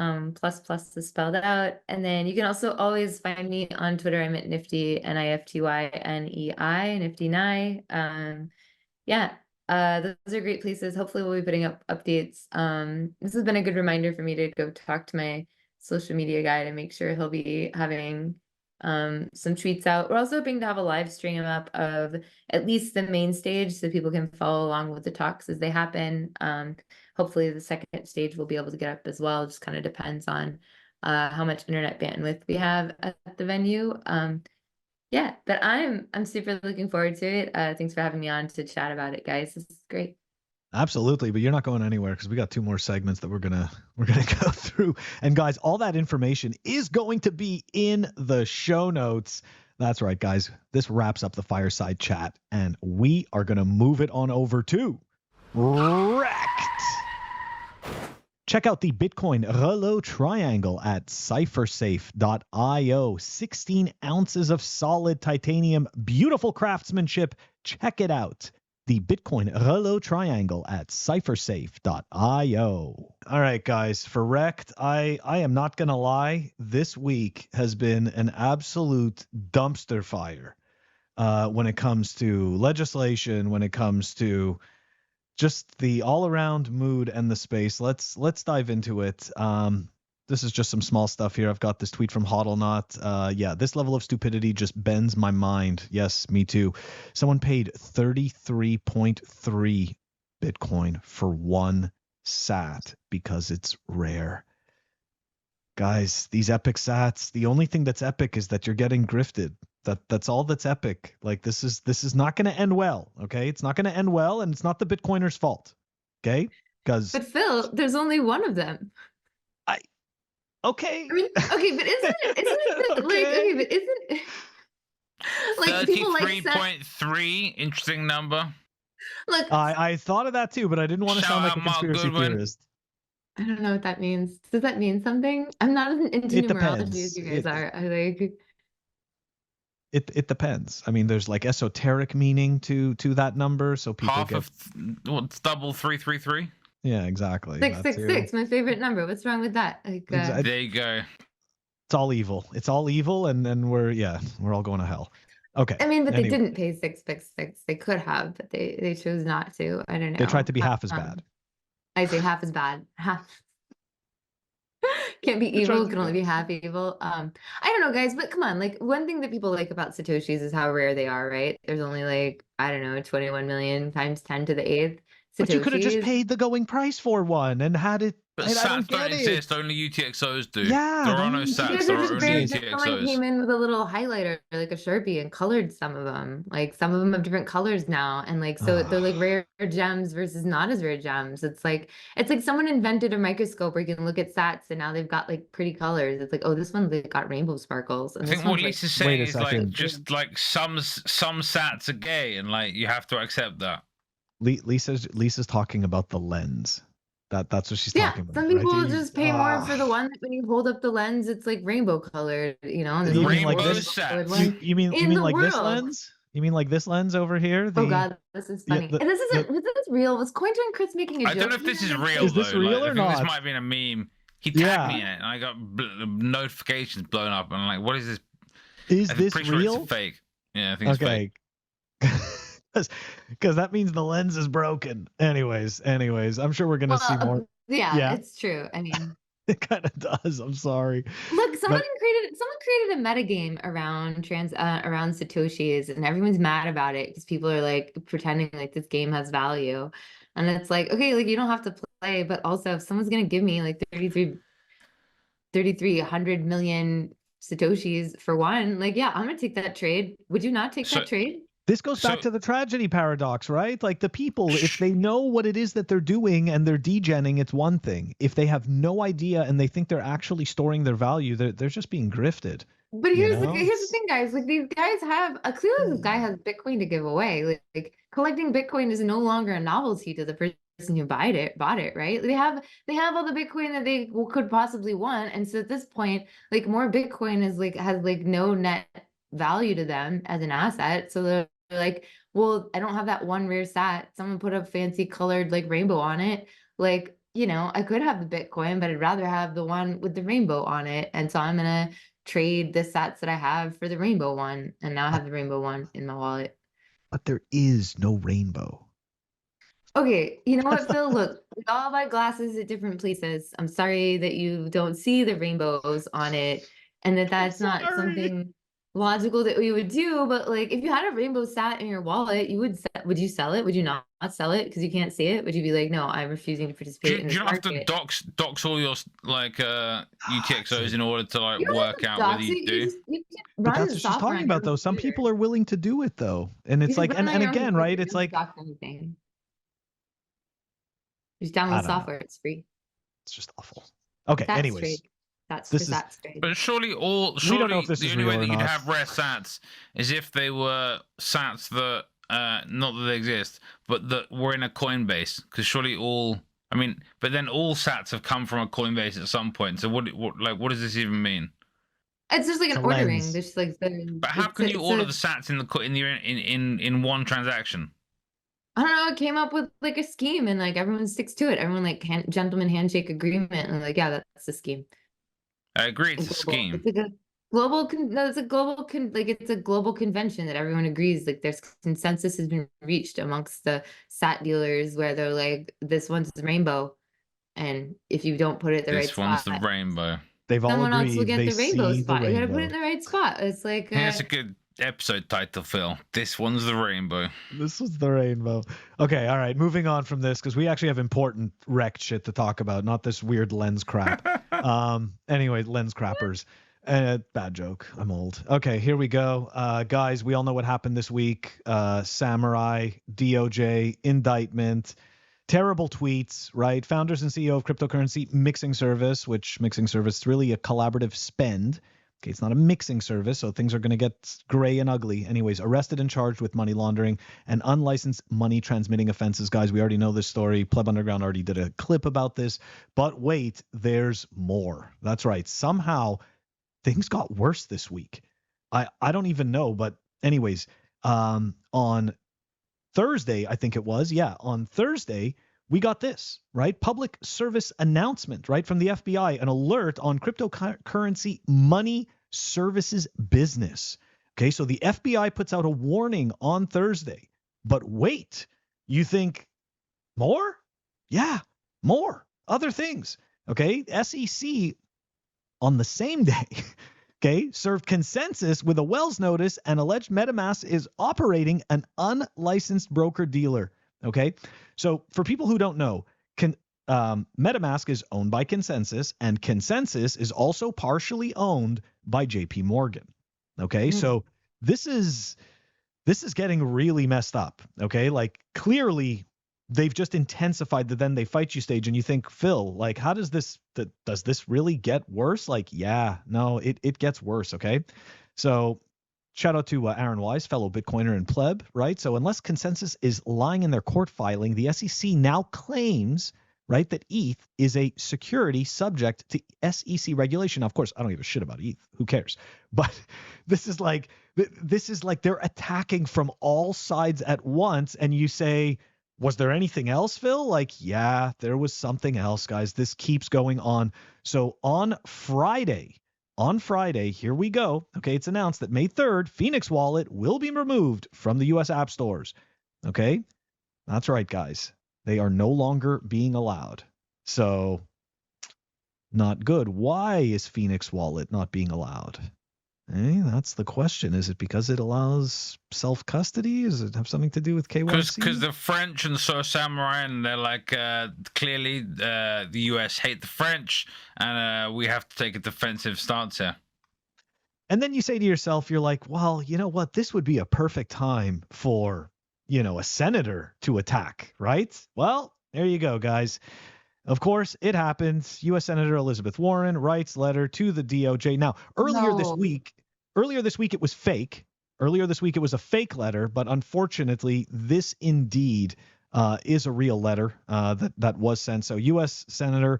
[SPEAKER 4] ++ is spelled out. And then you can also always find me on Twitter. I'm at Nifty, NIFTYNEI, Nifty9. Yeah, those are great places. Hopefully we'll be putting up updates. This has been a good reminder for me to go talk to my social media guy to make sure he'll be having some tweets out. We're also hoping to have a live stream up of at least the main stage so people can follow along with the talks as they happen. Hopefully the second stage will be able to get up as well. It just kind of depends on how much internet bandwidth we have at the venue. Yeah, but I'm super looking forward to it. Thanks for having me on to chat about it, guys. This is great.
[SPEAKER 3] Absolutely, but you're not going anywhere because we got 2 more segments that we're gonna go through. And guys, all that information is going to be in the show notes. That's right, guys. This wraps up the fireside chat, and we are gonna move it on over to REKT. Check out the Bitcoin Relo Triangle at CypherSafe.io. 16 ounces of solid titanium, beautiful craftsmanship. Check it out. The Bitcoin Relo Triangle at CypherSafe.io. All right, guys, for REKT, I am not going to lie. This week has been an absolute dumpster fire when it comes to legislation, when it comes to just the all-around mood and the space. Let's dive into it. This is just some small stuff here. I've got this tweet from HODLNOT. Yeah, this level of stupidity just bends my mind. Yes, me too. Someone paid 33.3 Bitcoin for 1 sat because it's rare. Guys, these epic sats, the only thing that's epic is that you're getting grifted. That's all that's epic. Like this is not going to end well. Okay, it's not going to end well, and it's not the Bitcoiners' fault. Okay, because
[SPEAKER 4] but Phil, there's only one of them.
[SPEAKER 3] Okay.
[SPEAKER 4] I mean, okay, but isn't it
[SPEAKER 3] okay.
[SPEAKER 4] like okay, but isn't like people like
[SPEAKER 2] 33.3 interesting number.
[SPEAKER 4] Look,
[SPEAKER 3] I thought of that too, but I didn't want to sound like a conspiracy theorist.
[SPEAKER 4] I don't know what that means. Does that mean something? I'm not as into numerology as you guys are. I like.
[SPEAKER 3] It depends. I mean, there's like esoteric meaning to that number, so people
[SPEAKER 2] half
[SPEAKER 3] get
[SPEAKER 2] of what's double 333.
[SPEAKER 3] Yeah, exactly.
[SPEAKER 4] 666, my favorite number. What's wrong with that? Like,
[SPEAKER 2] there you go.
[SPEAKER 3] It's all evil. It's all evil, and we're all going to hell. Okay.
[SPEAKER 4] I mean, but they
[SPEAKER 3] Anyway,
[SPEAKER 4] didn't pay 666. They could have, but they chose not to. I don't know.
[SPEAKER 3] they tried to be half as bad.
[SPEAKER 4] I say half as bad. Half can't be
[SPEAKER 3] They tried
[SPEAKER 4] evil,
[SPEAKER 3] to
[SPEAKER 4] can
[SPEAKER 3] be
[SPEAKER 4] only be
[SPEAKER 3] half.
[SPEAKER 4] half evil. I don't know, guys, but come on, like one thing that people like about Satoshis is how rare they are, right? There's only like, I don't know, 21 million times 10 to the eighth
[SPEAKER 3] But you could have just
[SPEAKER 4] Satoshis.
[SPEAKER 3] paid the going price for one and had it.
[SPEAKER 2] But
[SPEAKER 3] I
[SPEAKER 2] sats
[SPEAKER 3] don't get
[SPEAKER 2] exist.
[SPEAKER 3] it.
[SPEAKER 2] Only UTXOs do.
[SPEAKER 3] Yeah,
[SPEAKER 2] There are
[SPEAKER 3] only
[SPEAKER 2] no
[SPEAKER 3] UTXOs
[SPEAKER 2] sats.
[SPEAKER 4] Because
[SPEAKER 2] There
[SPEAKER 4] they're
[SPEAKER 2] are
[SPEAKER 4] just
[SPEAKER 2] only
[SPEAKER 4] very, someone
[SPEAKER 2] UTXOs.
[SPEAKER 4] came in with a little highlighter, like a Sharpie, and colored some of them. Like some of them have different colors now, and like so they're like rare gems versus not as rare gems. It's like someone invented a microscope where you can look at sats, and now they've got like pretty colors. It's like, oh, this one they got rainbow sparkles, and
[SPEAKER 2] I
[SPEAKER 4] this
[SPEAKER 2] think what
[SPEAKER 4] one's like,
[SPEAKER 2] Lisa's
[SPEAKER 3] Wait
[SPEAKER 2] saying
[SPEAKER 3] a
[SPEAKER 2] is like
[SPEAKER 3] second.
[SPEAKER 2] just like some sats are gay, and like you have to accept that.
[SPEAKER 3] Lisa's talking about the lens. That's what she's
[SPEAKER 4] yeah.
[SPEAKER 3] talking about.
[SPEAKER 4] Some
[SPEAKER 3] Right?
[SPEAKER 4] people just pay more for the one that when you hold up the lens, it's like rainbow colored, you know. And there's
[SPEAKER 3] You
[SPEAKER 4] only
[SPEAKER 3] mean like
[SPEAKER 2] Rainbow
[SPEAKER 3] this?
[SPEAKER 4] colored
[SPEAKER 2] sats.
[SPEAKER 4] ones
[SPEAKER 3] You mean
[SPEAKER 4] in the
[SPEAKER 3] like this
[SPEAKER 4] world.
[SPEAKER 3] lens? You mean like this lens over here?
[SPEAKER 4] Oh God, this is funny.
[SPEAKER 3] the-
[SPEAKER 4] And this isn't. Was this real? Was Cointo and Chris making a joke?
[SPEAKER 2] I don't know if this is real.
[SPEAKER 3] Is this
[SPEAKER 2] though.
[SPEAKER 3] real
[SPEAKER 2] like,
[SPEAKER 3] or
[SPEAKER 2] I think this
[SPEAKER 3] not?
[SPEAKER 2] might have been a meme. He
[SPEAKER 3] Yeah.
[SPEAKER 2] tagged me in it, and I got notifications blown up. And I'm like, what is this?
[SPEAKER 3] Is
[SPEAKER 2] I'm
[SPEAKER 3] this
[SPEAKER 2] pretty sure
[SPEAKER 3] real?
[SPEAKER 2] it's fake. Yeah, I think it's fake.
[SPEAKER 3] Okay. Because that means the lens is broken. Anyways, I'm sure we're gonna see more.
[SPEAKER 4] Yeah, it's true. I mean,
[SPEAKER 3] It kind of does. I'm sorry.
[SPEAKER 4] look, someone
[SPEAKER 3] But-
[SPEAKER 4] created a metagame around around Satoshis, and everyone's mad about it because people are like pretending like this game has value, and it's like, okay, like you don't have to play, but also if someone's gonna give me like 3,300 million Satoshis for one, like yeah, I'm gonna take that trade. Would you not take that trade?
[SPEAKER 3] This goes back to the tragedy paradox, right? Like the people, if they know what it is that they're doing and they're degenning, it's one thing. If they have no idea and they think they're actually storing their value, they're just being grifted.
[SPEAKER 4] But here's the thing, guys. Like these guys have clearly this guy has Bitcoin to give away. Like collecting Bitcoin is no longer a novelty to the person who bought it, right? They have all the Bitcoin that they could possibly want, and so at this point, like more Bitcoin is like has like no net value to them as an asset. So they're like, well, I don't have that one rare sat. Someone put a fancy colored like rainbow on it. Like, you know, I could have the Bitcoin, but I'd rather have the one with the rainbow on it. And so I'm gonna trade the sats that I have for the rainbow one, and now I have the rainbow one in my wallet.
[SPEAKER 3] But there is no rainbow.
[SPEAKER 4] Okay, you know what, Phil? Look, we all buy glasses at different places. I'm sorry that you don't see the rainbows on it, and that's not something logical that we would do. But like, if you had a rainbow sat in your wallet, would you sell it? Would you not sell it because you can't see it? Would you be like, no, I'm refusing to participate in this market?
[SPEAKER 2] Do you have to dox all your like UTXOs in order to like work out whether you do?
[SPEAKER 3] But that's what she's talking about, though. Some people are willing to do it, though, and it's like, and again, right? It's like,
[SPEAKER 4] just download software; it's free.
[SPEAKER 3] It's just awful. Okay, anyways.
[SPEAKER 2] But surely
[SPEAKER 3] we don't know if this
[SPEAKER 2] the
[SPEAKER 3] is
[SPEAKER 2] only way
[SPEAKER 3] real or
[SPEAKER 2] that you'd
[SPEAKER 3] not.
[SPEAKER 2] have rare sats is if they were sats that not that they exist, but that were in a Coinbase. Because surely but then all sats have come from a Coinbase at some point. So what does this even mean?
[SPEAKER 4] It's just like an ordering. There's like
[SPEAKER 2] but how can you order the sats in one transaction?
[SPEAKER 4] I don't know. It came up with like a scheme, and like everyone sticks to it. Everyone like gentleman handshake agreement, and like, yeah, that's the scheme.
[SPEAKER 2] I agree, it's a scheme.
[SPEAKER 4] It's like a global it's a global convention that everyone agrees. Like there's consensus has been reached amongst the sat dealers where they're like, this one's the rainbow, and if you don't put it the right spot,
[SPEAKER 2] this one's the rainbow.
[SPEAKER 3] They've all
[SPEAKER 4] someone else will
[SPEAKER 3] agreed
[SPEAKER 4] get
[SPEAKER 3] they
[SPEAKER 4] the rainbow
[SPEAKER 3] see
[SPEAKER 4] spot.
[SPEAKER 3] the
[SPEAKER 4] You gotta put it
[SPEAKER 3] rainbow.
[SPEAKER 4] in the right spot. It's like
[SPEAKER 2] I think that's a good episode title, Phil. This one's the rainbow.
[SPEAKER 3] This was the rainbow. Okay, all right. Moving on from this, because we actually have important REKT shit to talk about, not this weird lens crap. Anyway, lens crappers. Bad joke. I'm old. Okay, here we go. Guys, we all know what happened this week. Samourai, DOJ, indictment, terrible tweets, right? Founders and CEO of cryptocurrency mixing service, which mixing service is really a collaborative spend. Okay, it's not a mixing service, so things are going to get gray and ugly. Anyways, arrested and charged with money laundering and unlicensed money transmitting offenses. Guys, we already know this story. PlebUnderground already did a clip about this. But wait, there's more. That's right. Somehow things got worse this week. I don't even know. But anyways, on Thursday, I think it was. Yeah, on Thursday, we got this, right? Public service announcement, right? From the FBI, an alert on cryptocurrency money services business. Okay, so the FBI puts out a warning on Thursday. But wait, you think more? Yeah, more. Other things. Okay, SEC on the same day, okay, served consensus with a Wells notice and alleged MetaMask is operating an unlicensed broker-dealer. Okay, so for people who don't know, MetaMask is owned by Consensus, and Consensus is also partially owned by JP Morgan. Okay, so this is getting really messed up. Okay, like clearly they've just intensified the then they fight you stage, and you think, Phil, like, how does this really get worse? Like, yeah, no, it gets worse. Okay, so shout out to Aaron Wise, fellow Bitcoiner and pleb, right? So unless Consensus is lying in their court filing, the SEC now claims, right, that ETH is a security subject to SEC regulation. Now, of course, I don't give a shit about ETH. Who cares? But this is like they're attacking from all sides at once, and you say, was there anything else, Phil? Like, yeah, there was something else, guys. This keeps going on. So on Friday, here we go. Okay, it's announced that May 3rd, Phoenix Wallet will be removed from the U.S. app stores. Okay, that's right, guys. They are no longer being allowed. So not good. Why is Phoenix Wallet not being allowed? That's the question. Is it because it allows self-custody? Does it have something to do with KYC?
[SPEAKER 2] Because the French and so Samourai, and they're like, clearly the US hate the French, and we have to take a defensive stance here.
[SPEAKER 3] And then you say to yourself, you're like, well, you know what? This would be a perfect time for, a senator to attack, right? Well, there you go, guys. Of course, it happens. U.S. Senator Elizabeth Warren writes letter to the DOJ. Now, earlier this week, it was fake. Earlier this week, it was a fake letter, but unfortunately, this indeed is a real letter that was sent. So U.S. Senator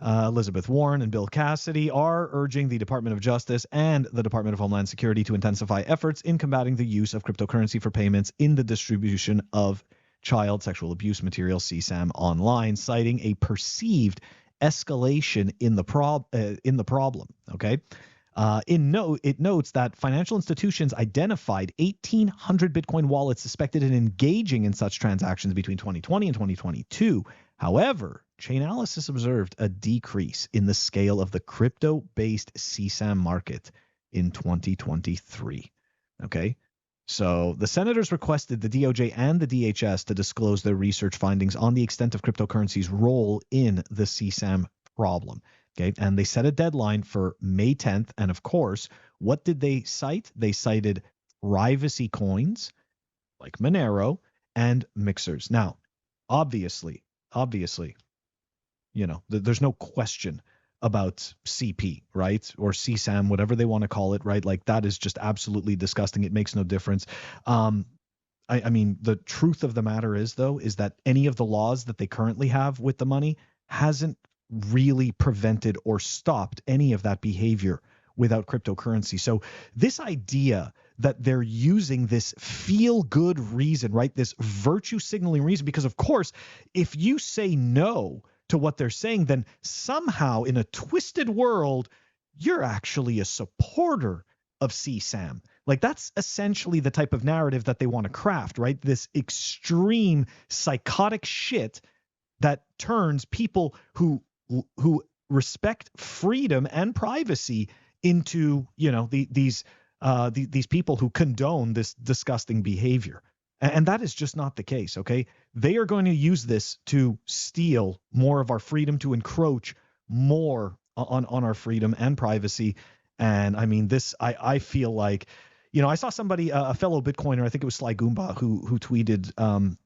[SPEAKER 3] Elizabeth Warren and Bill Cassidy are urging the Department of Justice and the Department of Homeland Security to intensify efforts in combating the use of cryptocurrency for payments in the distribution of child sexual abuse material, CSAM, online, citing a perceived escalation in the problem. Okay. It notes that financial institutions identified 1,800 Bitcoin wallets suspected in engaging in such transactions between 2020 and 2022. However, Chainalysis observed a decrease in the scale of the crypto-based CSAM market in 2023. Okay. So the senators requested the DOJ and the DHS to disclose their research findings on the extent of cryptocurrency's role in the CSAM problem. Okay, and they set a deadline for May 10th. And of course, what did they cite? They cited privacy coins like Monero and mixers. Now, obviously, there's no question about CP, right? Or CSAM, whatever they want to call it, right? Like, that is just absolutely disgusting. It makes no difference. I mean, the truth of the matter is, though, is that any of the laws that they currently have with the money hasn't really prevented or stopped any of that behavior without cryptocurrency. So this idea that they're using this feel-good reason, right? This virtue signaling reason, because of course, if you say no to what they're saying, then somehow in a twisted world, you're actually a supporter of CSAM. Like, that's essentially the type of narrative that they want to craft, right? This extreme psychotic shit that turns people who respect freedom and privacy into, these people who condone this disgusting behavior. And that is just not the case, okay? They are going to use this to steal more of our freedom, to encroach more on our freedom and privacy. And I mean, I feel like, I saw somebody, a fellow Bitcoiner, I think it was Sly Goomba, who tweeted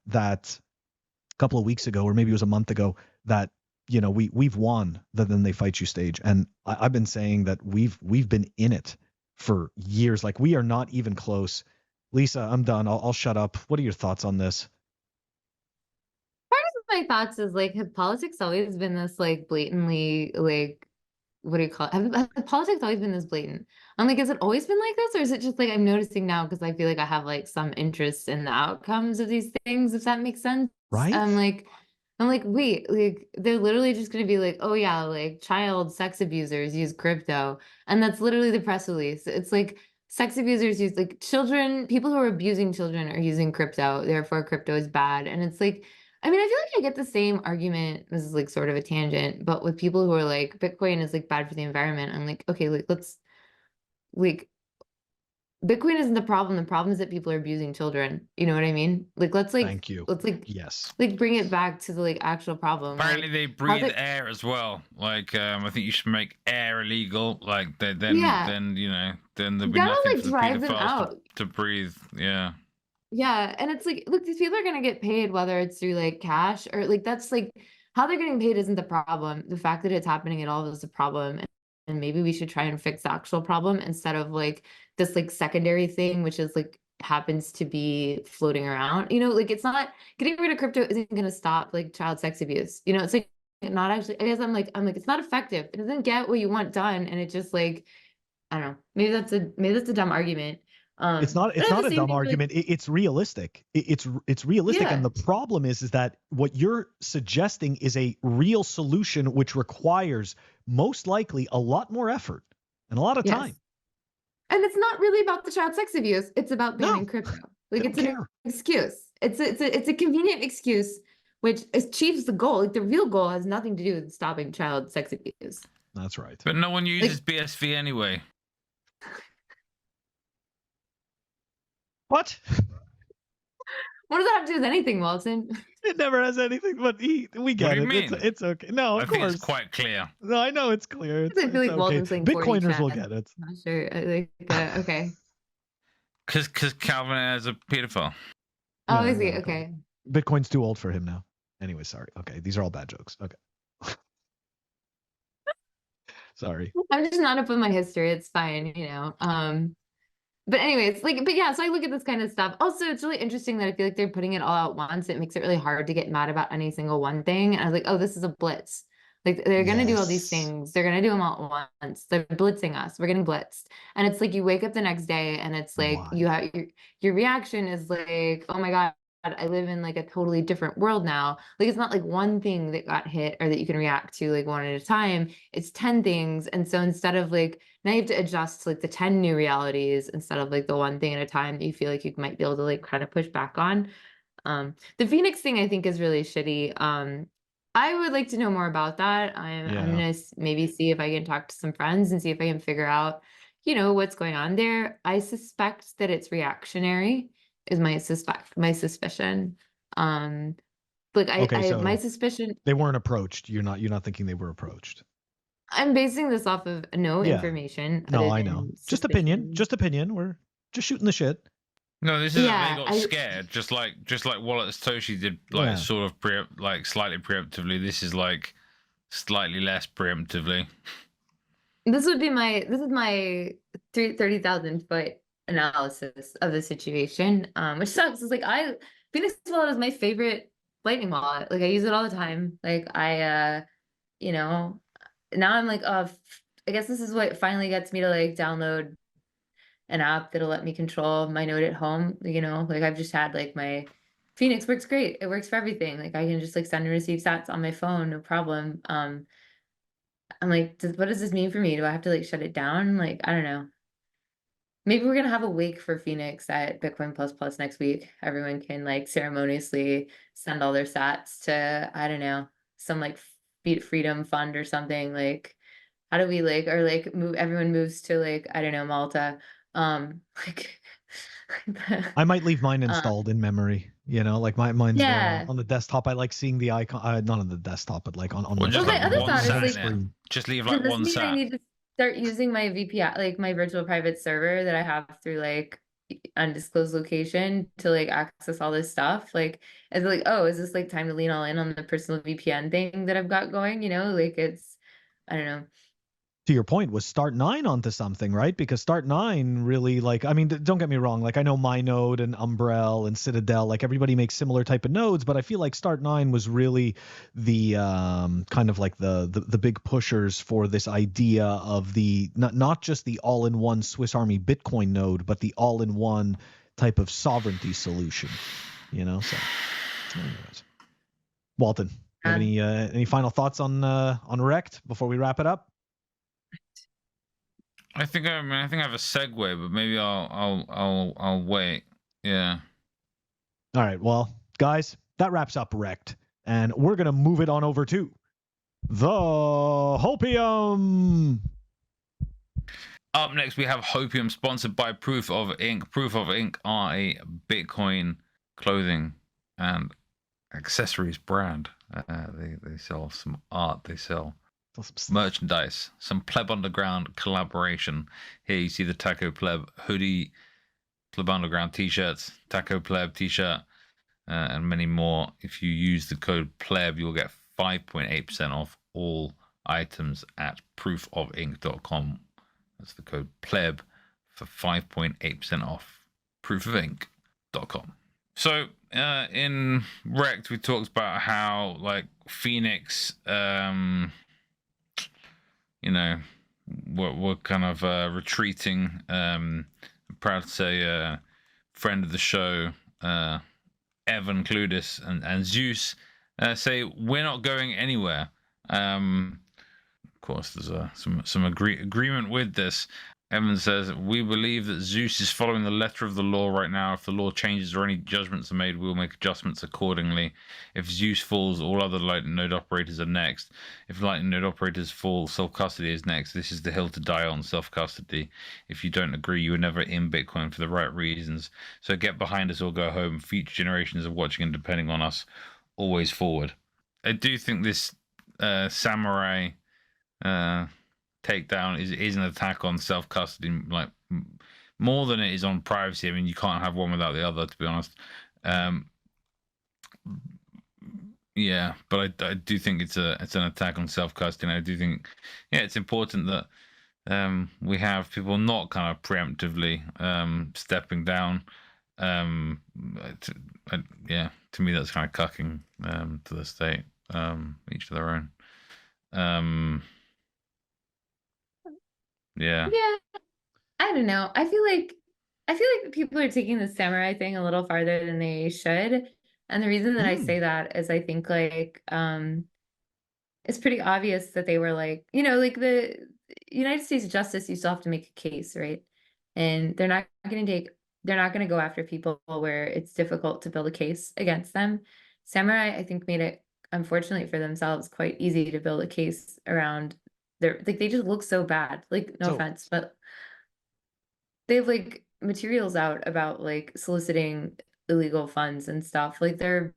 [SPEAKER 3] that a couple of weeks ago, or maybe it was a month ago, that, we've won the then they fight you stage. And I've been saying that we've been in it for years. Like, we are not even close. Lisa, I'm done. I'll shut up. What are your thoughts on this?
[SPEAKER 4] Part of my thoughts is, like, have politics always been this, like, blatantly, like, what do you call it? Have politics always been this blatant? I'm like, has it always been like this? Or is it just like I'm noticing now because I feel like I have like some interest in the outcomes of these things, if that makes sense?
[SPEAKER 3] Right.
[SPEAKER 4] I'm like, wait, like, they're literally just going to be like, oh yeah, like, child sex abusers use crypto. And that's literally the press release. It's like, sex abusers use like children, people who are abusing children are using crypto, therefore crypto is bad. And it's like, I mean, I feel like I get the same argument. This is like sort of a tangent, but with people who are like, Bitcoin is like bad for the environment. I'm like, okay, like let's like Bitcoin isn't the problem. The problem is that people are abusing children. You know what I mean? Like
[SPEAKER 3] Thank you.
[SPEAKER 4] let's like
[SPEAKER 3] Yes.
[SPEAKER 4] like bring it back to the like actual problem.
[SPEAKER 2] Apparently
[SPEAKER 4] like,
[SPEAKER 2] they breathe air as well. Like I think you should make air illegal. Like then you know then there'll be
[SPEAKER 4] that'll
[SPEAKER 2] nothing
[SPEAKER 4] like
[SPEAKER 2] for the
[SPEAKER 4] drive them
[SPEAKER 2] pedophiles
[SPEAKER 4] out.
[SPEAKER 2] to breathe. Yeah.
[SPEAKER 4] Yeah, and it's like, look, these people are gonna get paid whether it's through like cash or like that's like how they're getting paid isn't the problem. The fact that it's happening at all is the problem. And maybe we should try and fix the actual problem instead of like this like secondary thing, which is like happens to be floating around. You know, like it's not getting rid of crypto isn't gonna stop like child sex abuse. You know, it's like not actually, I guess I'm like it's not effective. It doesn't get what you want done, and it just like I don't know. Maybe that's a dumb argument.
[SPEAKER 3] It's not
[SPEAKER 4] but I have
[SPEAKER 3] a
[SPEAKER 4] the same
[SPEAKER 3] dumb
[SPEAKER 4] thing for, like,
[SPEAKER 3] argument. It's realistic. It's realistic, and
[SPEAKER 4] Yeah.
[SPEAKER 3] the problem is that what you're suggesting is a real solution, which requires most likely a lot more effort and a lot of
[SPEAKER 4] Yes.
[SPEAKER 3] time.
[SPEAKER 4] And it's not really about the child sex abuse. It's about
[SPEAKER 3] No,
[SPEAKER 4] banning crypto.
[SPEAKER 3] they
[SPEAKER 4] Like
[SPEAKER 3] don't
[SPEAKER 4] it's an
[SPEAKER 3] care.
[SPEAKER 4] excuse. It's a convenient excuse which achieves the goal. Like the real goal has nothing to do with stopping child sex abuse.
[SPEAKER 3] That's right.
[SPEAKER 2] But no one uses BSV anyway.
[SPEAKER 3] What?
[SPEAKER 4] What does that have to do with anything, Walton?
[SPEAKER 3] It never has anything. But we get
[SPEAKER 2] do you
[SPEAKER 3] it.
[SPEAKER 2] mean?
[SPEAKER 3] It's okay. No,
[SPEAKER 2] I
[SPEAKER 3] of
[SPEAKER 2] think
[SPEAKER 3] course.
[SPEAKER 2] it's quite clear.
[SPEAKER 3] No, I know it's clear. It's
[SPEAKER 4] I feel like
[SPEAKER 3] okay.
[SPEAKER 4] Walton's saying
[SPEAKER 3] Bitcoiners will
[SPEAKER 4] 40
[SPEAKER 3] get it.
[SPEAKER 4] I'm not sure. Okay.
[SPEAKER 2] Because Calvin is a pedophile.
[SPEAKER 4] Oh,
[SPEAKER 3] No,
[SPEAKER 4] is he?
[SPEAKER 3] no,
[SPEAKER 4] Okay.
[SPEAKER 3] Bitcoin's too old for him now. Anyway, sorry. Okay, these are all bad jokes. Okay. Sorry.
[SPEAKER 4] I'm just not up with my history. It's fine, you know. But anyways, like, but yeah, so I look at this kind of stuff. Also, it's really interesting that I feel like they're putting it all out once. It makes it really hard to get mad about any single one thing. And I was like, oh, this is a blitz. Like they're gonna do all these
[SPEAKER 3] Yes.
[SPEAKER 4] things. They're gonna do them all at once. They're blitzing us. We're getting blitzed. And it's like you wake up the next day and it's like
[SPEAKER 3] Why?
[SPEAKER 4] you have your reaction is like, oh my God, I live in like a totally different world now. Like it's not like one thing that got hit or that you can react to like one at a time. It's 10 things. And so instead of like now you have to adjust to like the 10 new realities instead of like the one thing at a time that you feel like you might be able to like kind of push back on. The Phoenix thing I think is really shitty. I would like to know more about that. I'm gonna maybe see if I can talk to some friends and see if I can figure out, you know, what's going on there. I suspect that it's reactionary, is my suspicion. Like
[SPEAKER 3] so
[SPEAKER 4] my suspicion.
[SPEAKER 3] They weren't approached. You're not thinking they were approached.
[SPEAKER 4] I'm basing this off of no information.
[SPEAKER 3] No,
[SPEAKER 4] other
[SPEAKER 3] I know.
[SPEAKER 4] than
[SPEAKER 3] Just opinion.
[SPEAKER 4] suspicion.
[SPEAKER 3] Just opinion. We're just shooting the shit.
[SPEAKER 2] No, this is
[SPEAKER 4] Yeah,
[SPEAKER 2] they got scared, just like Wallet Satoshi did, like sort of slightly preemptively. This is like slightly less preemptively.
[SPEAKER 4] This is my 30,000 foot analysis of the situation, which sucks. It's like Phoenix Wallet is my favorite Lightning wallet. Like I use it all the time. Like you know, now I'm like, oh, I guess this is what finally gets me to like download an app that'll let me control my node at home. You know, like I've just had like my Phoenix works great. It works for everything. Like I can just like send and receive sats on my phone, no problem. I'm like, what does this mean for me? Do I have to like shut it down? Like, I don't know. Maybe we're gonna have a wake for Phoenix at Bitcoin Plus Plus next week. Everyone can like ceremoniously send all their sats to, I don't know, some like freedom fund or something. Like, how do we like, or like move, everyone moves to like, I don't know, Malta. Like
[SPEAKER 3] I might leave mine installed in memory. You know, like mine's on the desktop. I like seeing the icon, not on the desktop, but like on
[SPEAKER 2] well, just
[SPEAKER 3] my
[SPEAKER 2] like
[SPEAKER 4] other
[SPEAKER 2] one
[SPEAKER 4] thought is like,
[SPEAKER 2] sat. Just leave like one
[SPEAKER 4] I
[SPEAKER 2] sat.
[SPEAKER 4] need to start using my VPN, like my virtual private server that I have through like undisclosed location to like access all this stuff. Like it's like, oh, is this like time to lean all in on the personal VPN thing that I've got going? You know, like it's, I don't know.
[SPEAKER 3] To your point, was Start9 onto something, right? Because Start9 really, like, I mean, don't get me wrong, like I know MyNode and Umbrel and Citadel, like everybody makes similar type of nodes, but I feel like Start9 was really the kind of like the big pushers for this idea of the not just the all-in-one Swiss Army Bitcoin node, but the all-in-one type of sovereignty solution, you know. So anyways. Walton, you have any final thoughts on REKT before we wrap it up?
[SPEAKER 2] I think I have a segue, but maybe I'll wait. Yeah.
[SPEAKER 3] All right. Well, guys, that wraps up REKT, and we're gonna move it on over to the Hopium.
[SPEAKER 2] Up next, we have Hopium, sponsored by Proof of Ink. Proof of Ink are a Bitcoin clothing and accessories brand. They sell some art. They sell merchandise. Some Pleb Underground collaboration. Here you see the Taco Pleb hoodie, Pleb Underground t-shirts, Taco Pleb t-shirt, and many more. If you use the code PLEB, you'll get 5.8% off all items at proofofink.com. That's the code PLEB for 5.8% off proofofink.com. So in REKT, we talked about how like Phoenix, we're kind of retreating. I'm proud to say friend of the show, Evan Cludis and Zeus say we're not going anywhere. Of course, there's some agreement with this. Evan says, we believe that Zeus is following the letter of the law right now. If the law changes or any judgments are made, we'll make adjustments accordingly. If Zeus falls, all other Lightning node operators are next. If Lightning node operators fall, self-custody is next. This is the hill to die on, self-custody. If you don't agree, you were never in Bitcoin for the right reasons. So get behind us or go home. Future generations are watching and depending on us. Always forward. I do think this Samourai takedown is an attack on self-custody, like more than it is on privacy. I mean, you can't have one without the other, to be honest. Yeah, but I do think it's an attack on self-custody, and I do think, yeah, it's important that we have people not kind of preemptively stepping down. To me, that's kind of cucking to the state. Each to their own. Yeah.
[SPEAKER 4] I don't know. I feel like people are taking the Samurai thing a little farther than they should. And the reason that I say that is I think like it's pretty obvious that they were like, like the United States justice, you still have to make a case, right? And they're not going to go after people where it's difficult to build a case against them. Samurai, I think, made it, unfortunately for themselves, quite easy to build a case around they just look so bad. Like, no offense, but they have like materials out about like soliciting illegal funds and stuff. Like I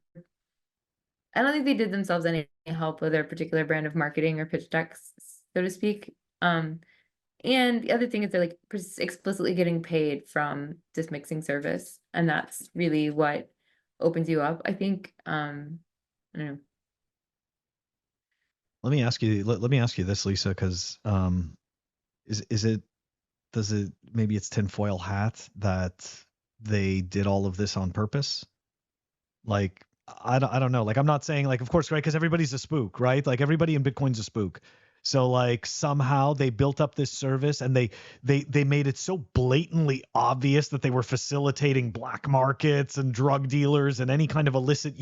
[SPEAKER 4] don't think they did themselves any help with their particular brand of marketing or pitch decks, so to speak. And the other thing is they're like explicitly getting paid from this mixing service, and that's really what opens you up, I think. I don't know.
[SPEAKER 3] Let me ask you this, Lisa, because maybe it's tinfoil hat that they did all of this on purpose? Like, I don't know. Like, I'm not saying, like, of course, right? Because everybody's a spook, right? Like, everybody in Bitcoin's a spook. So like somehow they built up this service and they made it so blatantly obvious that they were facilitating black markets and drug dealers and any kind of illicit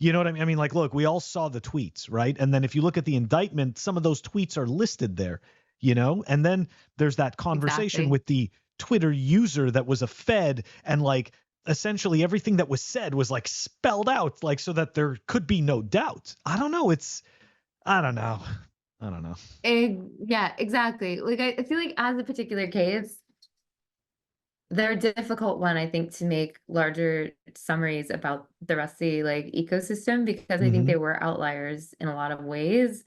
[SPEAKER 3] you know what I mean? I mean, like, look, we all saw the tweets, right? And then if you look at the indictment, some of those tweets are listed there, and then there's that conversation with the Twitter user that was a Fed, and like essentially everything that was said was like spelled out, like, so that there could be no doubt. I don't know.
[SPEAKER 4] Yeah, exactly. Like, I feel like as a particular case, they're a difficult one, I think, to make larger summaries about the rest of the like ecosystem, because I think they were outliers in a lot of ways.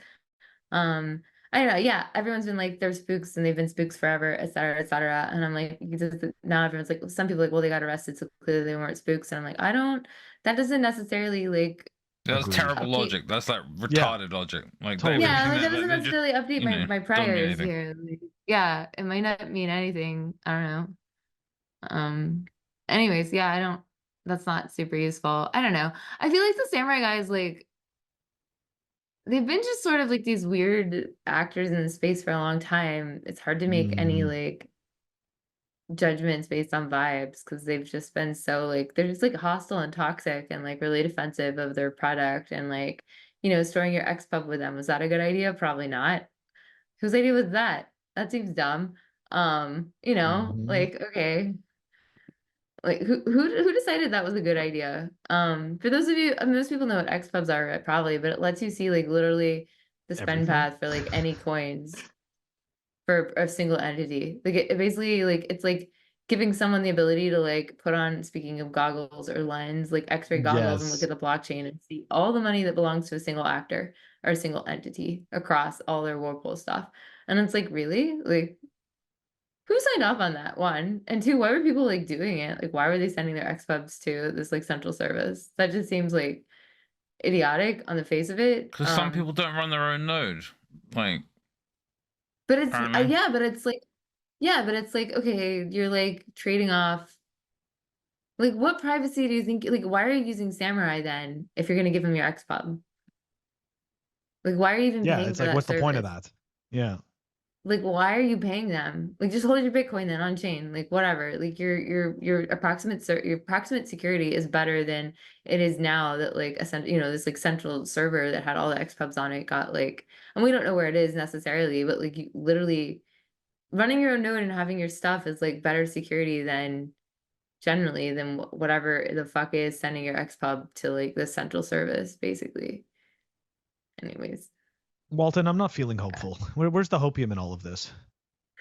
[SPEAKER 4] I don't know. Yeah, everyone's been like, they're spooks and they've been spooks forever, et cetera, et cetera. And I'm like, now everyone's like, some people are like, well, they got arrested, so clearly they weren't spooks. And I'm like, that doesn't necessarily like.
[SPEAKER 2] That's terrible logic. That's like retarded logic. Like, totally.
[SPEAKER 4] That doesn't necessarily update my priors here. Like, yeah, it might not mean anything. I don't know. Anyways, yeah, that's not super useful. I don't know. I feel like the Samurai guys, like, they've been just sort of like these weird actors in the space for a long time. It's hard to make any like judgments based on vibes, because they've just been so like, they're just like hostile and toxic and like really defensive of their product, and like, storing your XPub with them. Was that a good idea? Probably not. Whose idea was that? That seems dumb. You know,
[SPEAKER 3] Mhm.
[SPEAKER 4] like, okay, like who decided that was a good idea? For those of you, I mean, most people know what XPubs are, right? Probably, but it lets you see like literally the spend
[SPEAKER 3] Everything.
[SPEAKER 4] path for like any coins for a single entity. Like it basically like it's like giving someone the ability to like put on, speaking of goggles or lens, like X-ray goggles and look
[SPEAKER 3] Yes.
[SPEAKER 4] at the blockchain and see all the money that belongs to a single actor or a single entity across all their Whirlpool stuff. And it's like, really? Like who signed off on that? One. And two, why were people like doing it? Like why were they sending their XPubs to this like central service? That just seems like idiotic on the face of it.
[SPEAKER 2] Because some people don't run their own node. Like,
[SPEAKER 4] But it's
[SPEAKER 2] apparently.
[SPEAKER 4] yeah, but it's like yeah, but it's like, okay, you're like trading off. Like, what privacy do you think? Like, why are you using Samourai then if you're gonna give them your XPub? Like, why are you even
[SPEAKER 3] Yeah,
[SPEAKER 4] paying
[SPEAKER 3] it's
[SPEAKER 4] for
[SPEAKER 3] like,
[SPEAKER 4] that
[SPEAKER 3] what's the point of
[SPEAKER 4] service?
[SPEAKER 3] that? Yeah.
[SPEAKER 4] Like, why are you paying them? Like, just hold your Bitcoin then on chain. Like, whatever. Like, your approximate security is better than it is now that like this like central server that had all the XPubs on it got like, and we don't know where it is necessarily, but like you literally running your own node and having your stuff is like better security than generally than whatever the fuck is sending your XPub to like the central service, basically. Anyways,
[SPEAKER 3] Walton, I'm not feeling hopeful. Where's the hopium in all of this?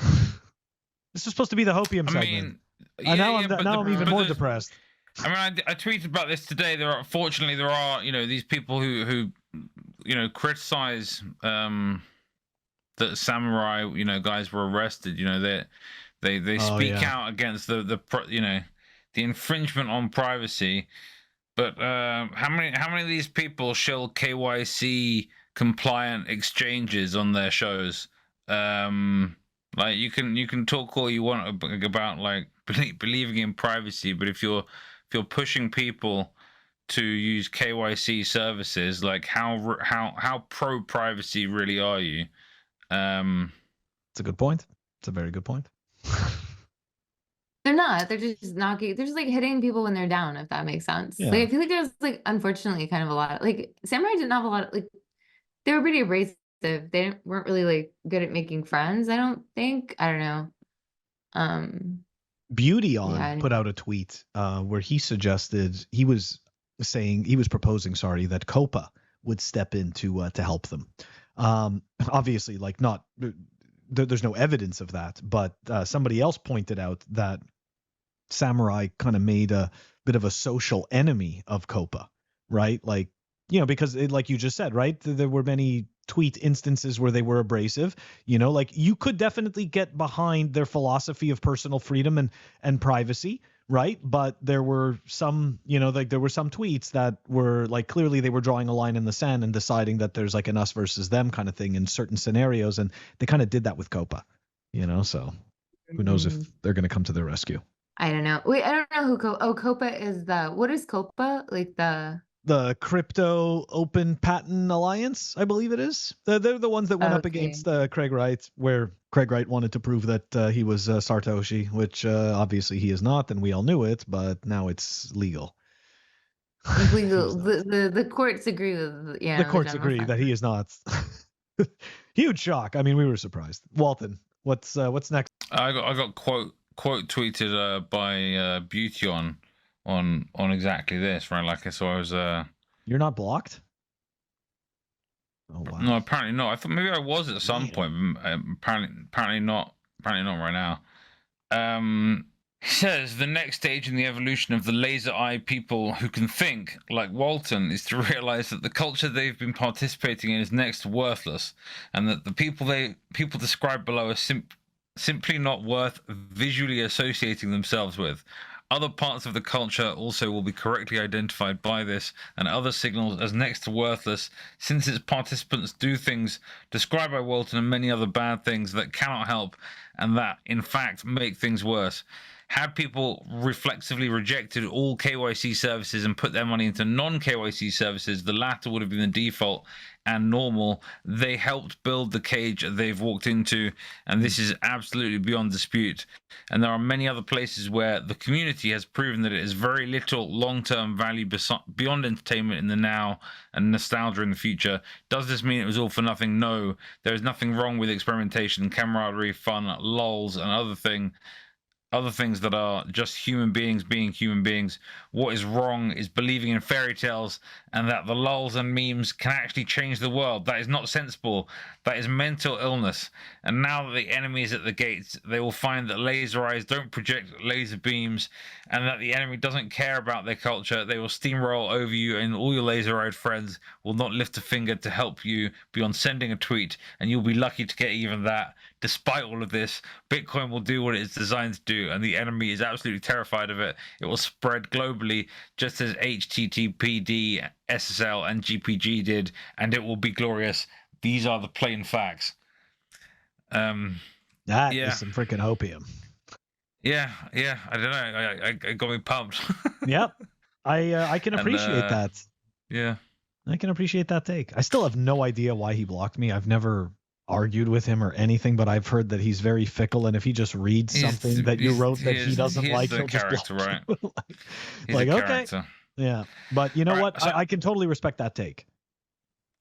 [SPEAKER 3] This is supposed to be the hopium
[SPEAKER 2] I
[SPEAKER 3] segment.
[SPEAKER 2] mean, yeah, but
[SPEAKER 3] Now I'm even more
[SPEAKER 2] there's,
[SPEAKER 3] depressed.
[SPEAKER 2] I mean, I tweeted about this today. Fortunately, there are, these people who criticize that Samourai, guys were arrested. They
[SPEAKER 3] Oh
[SPEAKER 2] speak
[SPEAKER 3] yeah.
[SPEAKER 2] out against the infringement on privacy. But how many of these people show KYC compliant exchanges on their shows? Like you can talk all you want about like believing in privacy, but if you're pushing people to use KYC services, like how pro privacy really are you?
[SPEAKER 3] It's a good point. It's a very good point.
[SPEAKER 4] they're not. They're just knocking. They're just like hitting people when they're down, if that makes sense.
[SPEAKER 3] Yeah.
[SPEAKER 4] Like I feel like there's like unfortunately kind of a lot. Like Samurai didn't have a lot of like they were pretty abrasive. They weren't really like good at making friends. I don't think. I don't know.
[SPEAKER 3] Beauty on
[SPEAKER 4] Yeah.
[SPEAKER 3] put out a tweet where he suggested he was proposing, sorry, that Copa would step in to help them. Obviously, like not there's no evidence of that, but somebody else pointed out that Samourai kind of made a bit of a social enemy of Copa, right? Like, because like you just said, right? There were many tweet instances where they were abrasive, like you could definitely get behind their philosophy of personal freedom and privacy, right? But there were some, like there were some tweets that were like clearly they were drawing a line in the sand and deciding that there's like an us versus them kind of thing in certain scenarios, and they kind of did that with Copa, so who knows if they're going to come to their rescue.
[SPEAKER 4] I don't know. Wait, I don't know who Copa is what is Copa? Like
[SPEAKER 3] the Crypto Open Patent Alliance, I believe it is. They're the ones that went up against Craig Wright, where Craig Wright wanted to prove that he was Satoshi, which obviously he is not, and we all knew it, but now it's legal.
[SPEAKER 4] legal. The courts agree with
[SPEAKER 3] The courts agree that he is not. Huge shock. I mean, we were surprised. Walton, what's next?
[SPEAKER 2] I got quote tweeted by Beauty on exactly this, right? Like, so I was
[SPEAKER 3] You're not blocked? Oh wow.
[SPEAKER 2] No, apparently not. I thought maybe I was at some point. Apparently not. Apparently not right now. He says the next stage in the evolution of the laser eye people who can think like Walton is to realize that the culture they've been participating in is next to worthless, and that the people described below are simply not worth visually associating themselves with. Other parts of the culture also will be correctly identified by this and other signals as next to worthless, since its participants do things described by Walton and many other bad things that cannot help and that, in fact, make things worse. had people reflexively rejected all KYC services and put their money into non-KYC services, the latter would have been the default and normal. They helped build the cage they've walked into, and this is absolutely beyond dispute. And there are many other places where the community has proven that it is very little long-term value beyond entertainment in the now and nostalgia in the future. Does this mean it was all for nothing? No. There is nothing wrong with experimentation, camaraderie, fun, lols, and other things that are just human beings being human beings. What is wrong is believing in fairy tales and that the lulls and memes can actually change the world. That is not sensible. That is mental illness. And now that the enemy is at the gates, they will find that laser eyes don't project laser beams and that the enemy doesn't care about their culture. They will steamroll over you, and all your laser-eyed friends will not lift a finger to help you beyond sending a tweet, and you'll be lucky to get even that. Despite all of this, Bitcoin will do what it's designed to do, and the enemy is absolutely terrified of it. It will spread globally, just as HTTPD, SSL, and GPG did, and it will be glorious. These are the plain facts.
[SPEAKER 3] That is some freaking hopium.
[SPEAKER 2] Yeah, I don't know. I got me pumped.
[SPEAKER 3] Yep, I can appreciate that.
[SPEAKER 2] Yeah,
[SPEAKER 3] I can appreciate that take. I still have no idea why he blocked me. I've never argued with him or anything, but I've heard that he's very fickle, and if he just reads something that you wrote that he doesn't like, he'll just block
[SPEAKER 2] right?
[SPEAKER 3] you.
[SPEAKER 2] Like
[SPEAKER 3] okay, yeah, but you know what? So, I can totally respect that take.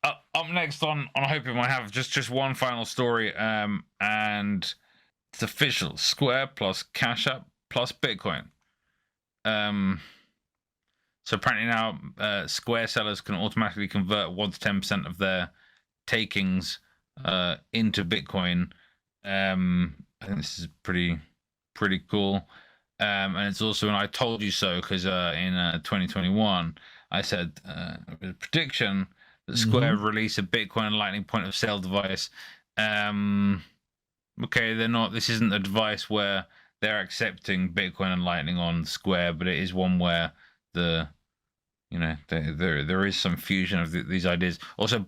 [SPEAKER 2] Up next on Hopium, I have just one final story, and it's official: Square plus Cash App plus Bitcoin. So apparently now Square sellers can automatically convert 1 to 10% of their takings into Bitcoin. I think this is pretty cool. And it's also an I told you so, because in 2021 I said it was a prediction that Square release a Bitcoin and Lightning point of sale device. Okay, they're not. This isn't a device where they're accepting Bitcoin and Lightning on Square, but it is one where there is some fusion of these ideas. Also,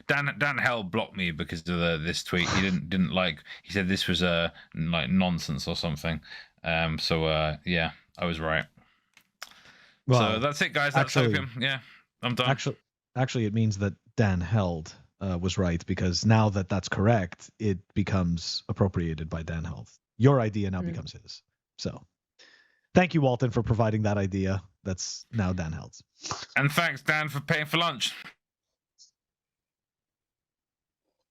[SPEAKER 2] Dan Hell blocked me because of this tweet. He didn't like. He said this was like nonsense or something. Yeah, I was right. Well, so that's it, guys. That's Hopium. Yeah, I'm done.
[SPEAKER 3] Actually, it means that Dan Held was right, because now that that's correct, it becomes appropriated by Dan Held. Your idea now becomes his. So, thank you, Walton, for providing that idea. That's now Dan Held's.
[SPEAKER 2] And thanks, Dan, for paying for lunch.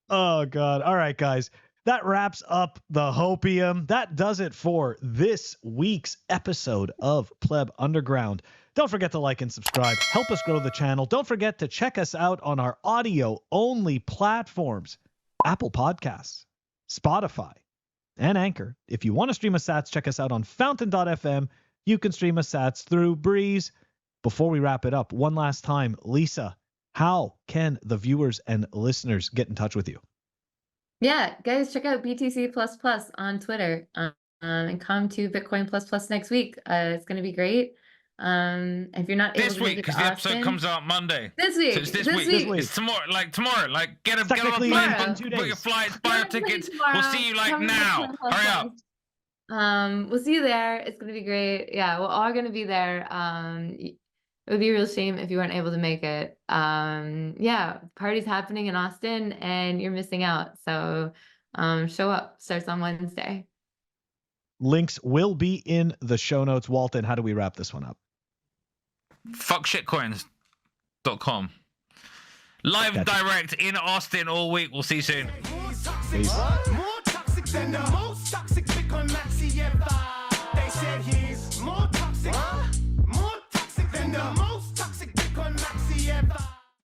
[SPEAKER 3] Oh, God. All right, guys. That wraps up the Hopium. That does it for this week's episode of Pleb Underground. Don't forget to like and subscribe. Help us grow the channel. Don't forget to check us out on our audio-only platforms: Apple Podcasts, Spotify, and Anchor. If you want to stream us sats, check us out on fountain.fm. You can stream us sats through Breeze. Before we wrap it up, one last time, Lisa, how can the viewers and listeners get in touch with you?
[SPEAKER 4] Yeah, guys, check out BTC++ on Twitter, and come to Bitcoin++ next week. It's going to be great. If you're not able
[SPEAKER 2] this
[SPEAKER 4] to
[SPEAKER 2] week, because the episode comes out Monday.
[SPEAKER 4] This week.
[SPEAKER 2] So it's this week. It's tomorrow. Like get on a plane, book your flights, buy your tickets. We'll see you now. Hurry up.
[SPEAKER 4] We'll see you there. It's gonna be great. Yeah, we're all gonna be there. It would be a real shame if you weren't able to make it. Yeah, party's happening in Austin and you're missing out. So show up. Starts on Wednesday.
[SPEAKER 3] Links will be in the show notes. Walton, how do we wrap this one up?
[SPEAKER 2] Fuckshitcoins.com. Live direct in Austin all week. We'll see you soon.
[SPEAKER 3] Peace.
[SPEAKER 5] More toxic than the most toxic Bitcoin